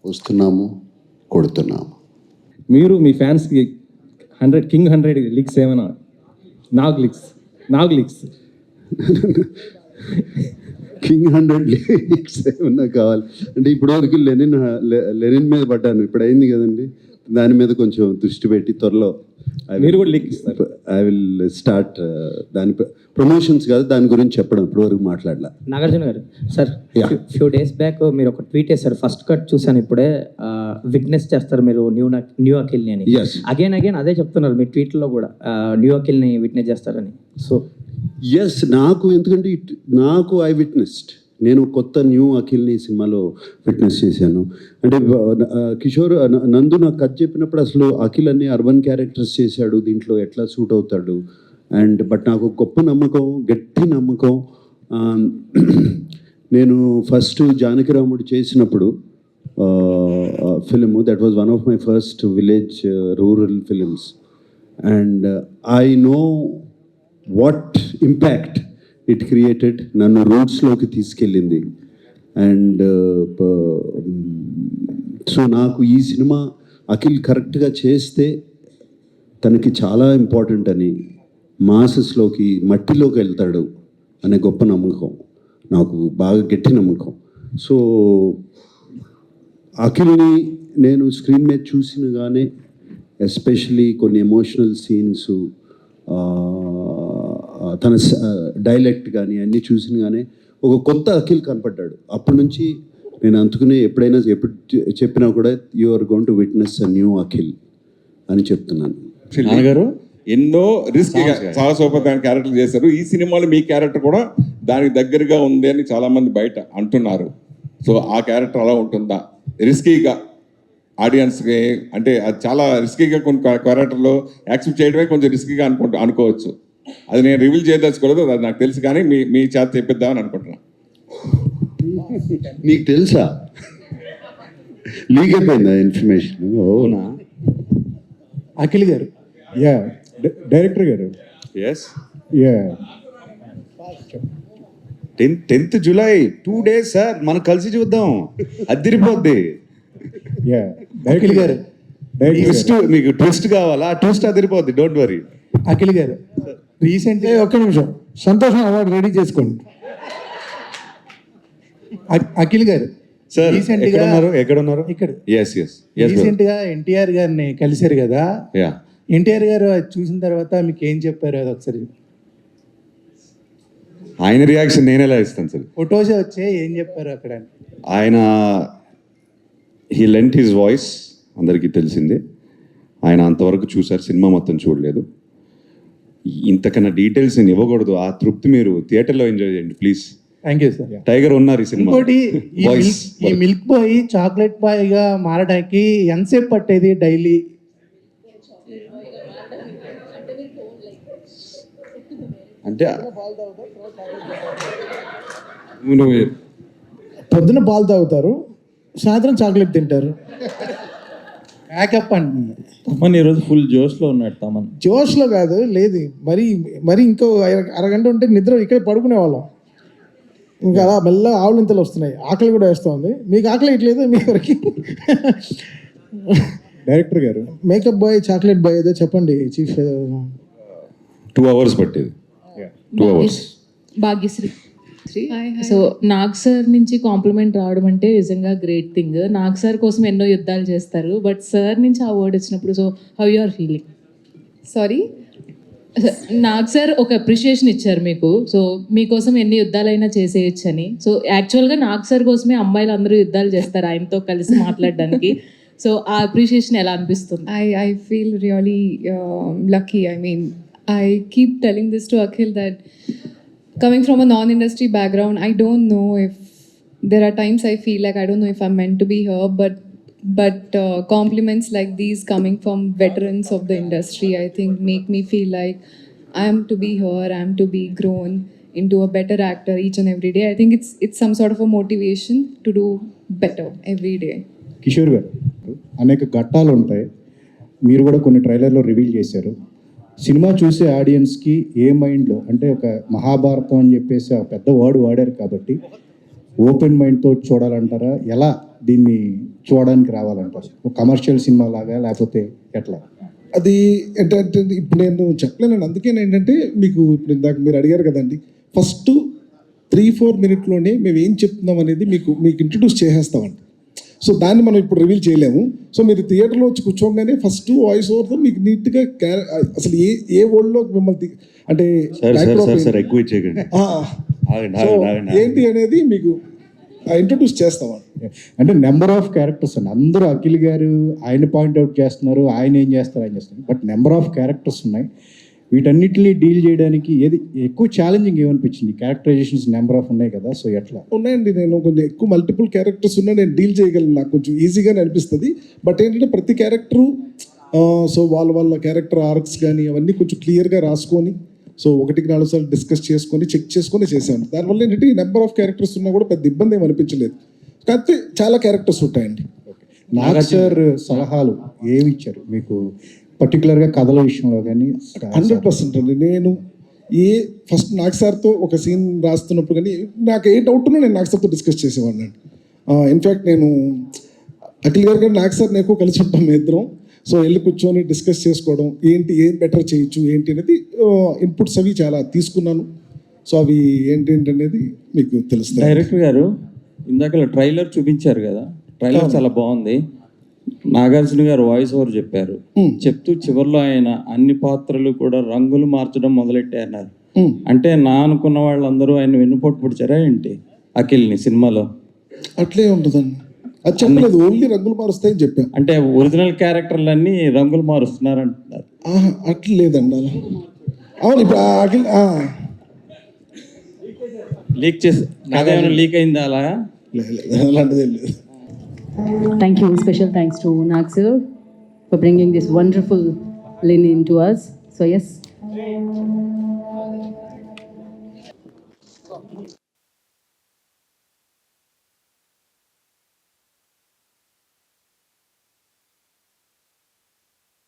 వస్తున్నాము, కొడుతున్నాము. మీరు మీ ఫ్యాన్స్కి 100 లీక్స్ ఏమైనా? నాగ్ లీక్స్ కింగ్ 100 లీక్స్ ఏమన్నా కావాలి అంటే ఇప్పటివరకు లెనిన్ మీద పడ్డాను, ఇప్పుడు అయింది కదండి, దాని మీద కొంచెం దృష్టి పెట్టి త్వరలో మీరు కూడా లీక్ ఇస్తారు. ఐ విల్ స్టార్ట్ దాని ప్రమోషన్స్ కాదు, దాని గురించి చెప్పడం ఇప్పటివరకు మాట్లాడలా. నాగార్జున గారు సార్, ఫ్యూ డేస్ బ్యాక్ మీరు ఒక ట్వీట్ వేశారు, ఫస్ట్ కట్ చూసాను ఇప్పుడే, విట్నెస్ చేస్తారు మీరు న్యూ అఖిల్ని అని. అగైన్ అదే చెప్తున్నారు మీ ట్వీట్లో కూడా, న్యూ అఖిల్ని విట్నెస్ చేస్తారని. సో ఎస్, ఎందుకంటే నాకు ఐ విట్నెస్డ్, నేను కొత్త న్యూ అఖిల్ని సినిమాలో విట్నెస్ చేశాను. అంటే కిషోర్ నందు నాకు కథ చెప్పినప్పుడు అసలు అఖిల్ అన్ని అర్బన్ క్యారెక్టర్స్ చేశాడు, దీంట్లో ఎట్లా సూట్ అవుతాడు. అండ్ బట్ నాకు గొప్ప నమ్మకం, గట్టి నమ్మకం. నేను ఫస్ట్ జానకిరాముడు చేసినప్పుడు film. That was one of my first village rural films. And I know what impact it created. Nannu rootsloki తీసుకెళ్ళింది. అండ్ సో నాకు ఈ సినిమా అఖిల్ కరెక్ట్గా చేస్తే తనకి చాలా ఇంపార్టెంట్ అని, మాసెస్లోకి మట్టిలోకి వెళ్తాడు అనే గొప్ప నమ్మకం, నాకు బాగా గట్టి నమ్మకం. సో అఖిల్ని నేను స్క్రీన్ మీద చూసినగానే, ఎస్పెషలీ కొన్ని ఎమోషనల్ సీన్స్, తన డైలెక్ట్ కానీ అన్నీ చూసినగానే ఒక కొత్త అఖిల్ కనపడ్డాడు. అప్పటి నుంచి నేను అందుకునే ఎప్పుడు చెప్పినా కూడా you are going to witness a new Akhil అని చెప్తున్నాను. నాన్నగారు ఎన్నో రిస్క్ సాహసోపదాన్ని క్యారెక్టర్ చేశారు. ఈ సినిమాలో మీ క్యారెక్టర్ కూడా దానికి దగ్గరగా ఉంది అని చాలామంది బయట అంటున్నారు. సో ఆ క్యారెక్టర్ అలా ఉంటుందా? రిస్కీగా ఆడియన్స్కి, అంటే అది చాలా రిస్కీగా కొన్ని క్యారెక్టర్లో యాక్సెప్ట్ చేయడమే కొంచెం రిస్కీగా అనుకోవచ్చు. అది నేను రివీల్ చేయదలుచుకోలేదు, అది నాకు తెలుసు, కానీ మీ చేత చెప్పిద్దామని అనుకుంటున్నాను. నీకు తెలుసా? లీక్ అయిపోయిందా ఇన్ఫర్మేషన్? అవునా? అఖిల్ గారు, యా డైరెక్టర్ గారు, yes, yeah 10th July 2 days sir, మనం కలిసి చూద్దాం, అదిరిపోద్ది. యా అఖిల్ గారు, ట్విస్ట్, మీకు ట్విస్ట్ కావాలా? ఆ ట్విస్ట్ అదిరిపోద్ది, డోంట్ వరీ. అఖిల్ గారు రీసెంట్గా, ఒక్క నిమిషం, సంతోషం అవార్డు రెడీ చేసుకోండి. అఖిల్ గారు సార్ రీసెంట్గా ఎక్కడ ఉన్నారు? ఇక్కడ ఎస్ రీసెంట్గా ఎన్టీఆర్ గారిని కలిశారు కదా, యా. ఎన్టీఆర్ గారు అది చూసిన తర్వాత మీకు ఏం చెప్పారు అది ఒకసారి? ఆయన రియాక్షన్ నేను ఎలా ఇస్తాను సార్? ఫొటోస్ వచ్చే ఏం చెప్పారు అక్కడ? ఆయన హీ లెంట్ హిజ్ వాయిస్, అందరికీ తెలిసిందే. ఆయన అంతవరకు చూశారు, సినిమా మొత్తం చూడలేదు. ఇంతకన్నా డీటెయిల్స్ నేను ఇవ్వకూడదు. ఆ తృప్తి మీరు థియేటర్లో ఎంజాయ్ చేయండి please. Thank you sir. Tiger ఉన్నారు ఈ సినిమా. ఇంకోటి, ఈ మిల్క్ బాయ్ చాక్లెట్ బాయ్ గా మారడానికి ఎంతసేపు పట్టేది డైలీ? అంటే పొద్దున పాలు తాగుతారు, సాయంత్రం చాక్లెట్ తింటారు. ప్యాకప్ అండి. తమన్ ఈరోజు ఫుల్ జోష్లో ఉన్నాడు. తమన్ జోష్లో కాదు, లేదు, మరి ఇంకో అరగంట ఉంటే నిద్ర ఇక్కడ పడుకునే వాళ్ళం. ఇంకా అలా మెల్లగా ఆవులింతలు వస్తున్నాయి, ఆకలి కూడా వేస్తుంది. మీకు ఆకలి ఇట్లేదు మీ వరకు? డైరెక్టర్ గారు, మేకప్ బాయ్ చాక్లెట్ బాయ్ ఏదో చెప్పండి చీఫ్. 2 hours పట్టేది. 2 hours. Bhagyashri. So Nag sir నుంచి కాంప్లిమెంట్ రావడం అంటే నిజంగా గ్రేట్ థింగ్. నాగ్ సార్ కోసం ఎన్నో యుద్ధాలు చేస్తారు, బట్ సార్ నుంచి ఆ వర్డ్ వచ్చినప్పుడు so how you are feeling? Sorry, Nag sir ఒక అప్రిషియేషన్ ఇచ్చారు మీకు, సో మీకోసం ఎన్ని యుద్ధాలైనా చేసేయచ్చు అని. సో యాక్చువల్గా నాగ్ సార్ కోసమే అమ్మాయిలు అందరూ యుద్ధాలు చేస్తారు ఆయనతో కలిసి మాట్లాడడానికి. సో ఆ అప్రిషియేషన్ ఎలా అనిపిస్తుంది? I feel really lucky. I mean, I keep telling this to Akhil that coming from a non-industry background, I don't know if there are times I feel like I don't know if I'm meant to be here, but compliments like these coming from veterans of the industry, I think make me feel like I am to be here, I am to be grown into a better actor each and every day. I think it's some sort of a motivation to do better every day. Kishore గారు, అనేక ఘట్టాలు ఉంటాయి, మీరు కూడా కొన్ని ట్రైలర్లో reveal చేశారు. Cinema చూసే ఆడియన్స్కి ఏ మైండ్లో, అంటే ఒక మహాభారతం అని చెప్పేసి ఆ పెద్ద వర్డ్ వాడారు కాబట్టి ఓపెన్ మైండ్తో చూడాలంటారా? ఎలా దీన్ని చూడడానికి రావాలంటారు? ఒక కమర్షియల్ సినిమా లాగా, లేకపోతే ఎట్లా? అది ఏంటంటే ఇప్పుడు నేను చెప్పలేను. అందుకే ఏంటంటే మీకు ఇప్పుడు ఇందాక మీరు అడిగారు కదండి, ఫస్ట్ 3-4 minutesలోనే మేము ఏం చెప్తున్నాం అనేది మీకు ఇంట్రడ్యూస్ చేసేస్తామండి. సో దాన్ని మనం ఇప్పుడు రివీల్ చేయలేము. సో మీరు థియేటర్లో వచ్చి కూర్చోగానే ఫస్ట్ వాయిస్ ఓవర్తో మీకు నీట్గా అసలు ఏ వరల్డ్లో మిమ్మల్ని అంటే ఎక్కువ చేయకండి, ఏంటి అనేది మీకు ఇంట్రడ్యూస్ చేస్తామండి. అంటే నెంబర్ ఆఫ్ క్యారెక్టర్స్ అండి. అందరూ అఖిల్ గారు ఆయన పాయింట్అవుట్ చేస్తున్నారు, ఆయన ఏం చేస్తారు, ఆయన చేస్తారు, బట్ నెంబర్ ఆఫ్ క్యారెక్టర్స్ ఉన్నాయి. వీటన్నిటిని డీల్ చేయడానికి ఏది ఎక్కువ ఛాలెంజింగ్ ఏమనిపించింది? క్యారెక్టరైజేషన్స్ నెంబర్ ఆఫ్ ఉన్నాయి కదా, సో ఎట్లా? ఉన్నాయండి, నేను కొంచెం ఎక్కువ మల్టిపుల్ క్యారెక్టర్స్ ఉన్నా నేను డీల్ చేయగలను, నాకు కొంచెం ఈజీగానే అనిపిస్తుంది. బట్ ఏంటంటే ప్రతి క్యారెక్టరు సో వాళ్ళ క్యారెక్టర్ ఆర్క్స్ కానీ అవన్నీ కొంచెం క్లియర్గా రాసుకొని, సో 1-4 సార్లు డిస్కస్ చేసుకొని చెక్ చేసుకొని చేసాను. దానివల్ల ఏంటంటే ఈ నెంబర్ ఆఫ్ క్యారెక్టర్స్ ఉన్నా కూడా పెద్ద ఇబ్బంది ఏమి అనిపించలేదు. కాకపోతే చాలా క్యారెక్టర్స్ ఉంటాయండి. నాగ్ సార్ సలహాలు ఏమి ఇచ్చారు మీకు పర్టికులర్గా కథల విషయంలో కానీ? 100% అండి. నేను ఫస్ట్ నాగ్ సార్తో ఒక సీన్ రాస్తున్నప్పుడు కానీ నాకు ఏ డౌట్ ఉన్నా నేను నాగ్ సార్తో డిస్కస్ చేసేవాడిని. ఇన్ఫ్యాక్ట్ నేను అఖిల్ గారు నాగ్ సార్ నాకు కలిసి ఉంటాం మేము ఇద్దరం. సో వెళ్ళి కూర్చొని డిస్కస్ చేసుకోవడం, ఏం బెటర్ చేయొచ్చు ఏంటి అనేది ఇన్పుట్స్ అవి చాలా తీసుకున్నాను. సో అవి ఏంటి అనేది మీకు తెలుస్తుంది. డైరెక్టర్ గారు ఇందాక ట్రైలర్ చూపించారు కదా, ట్రైలర్ చాలా బాగుంది. నాగార్జున గారు వాయిస్ ఓవర్ చెప్పారు. చెప్తూ చివరిలో ఆయన అన్ని పాత్రలు కూడా రంగులు మార్చడం మొదలెట్టారన్నారు. అంటే నా అనుకున్న వాళ్ళందరూ ఆయన వెన్నుపోటు పొడిచారా ఏంటి అఖిల్ని సినిమాలో? అట్లే ఉంటుందండి, అది చెప్పలేదు, ఓన్లీ రంగులు మారుస్తాయని చెప్పాను. అంటే ఒరిజినల్ క్యారెక్టర్లన్నీ రంగులు మారుస్తున్నారు అంటున్నారు. అట్లా లేదండి అలా. అవును, ఇప్పుడు అఖిల్ లీక్ చేసి నాదేమైనా లీక్ అయిందా అలా? అలాంటిదే లేదు. Thank you. Special thanks to Nag sir for bringing this wonderful Lenin to us. So yes.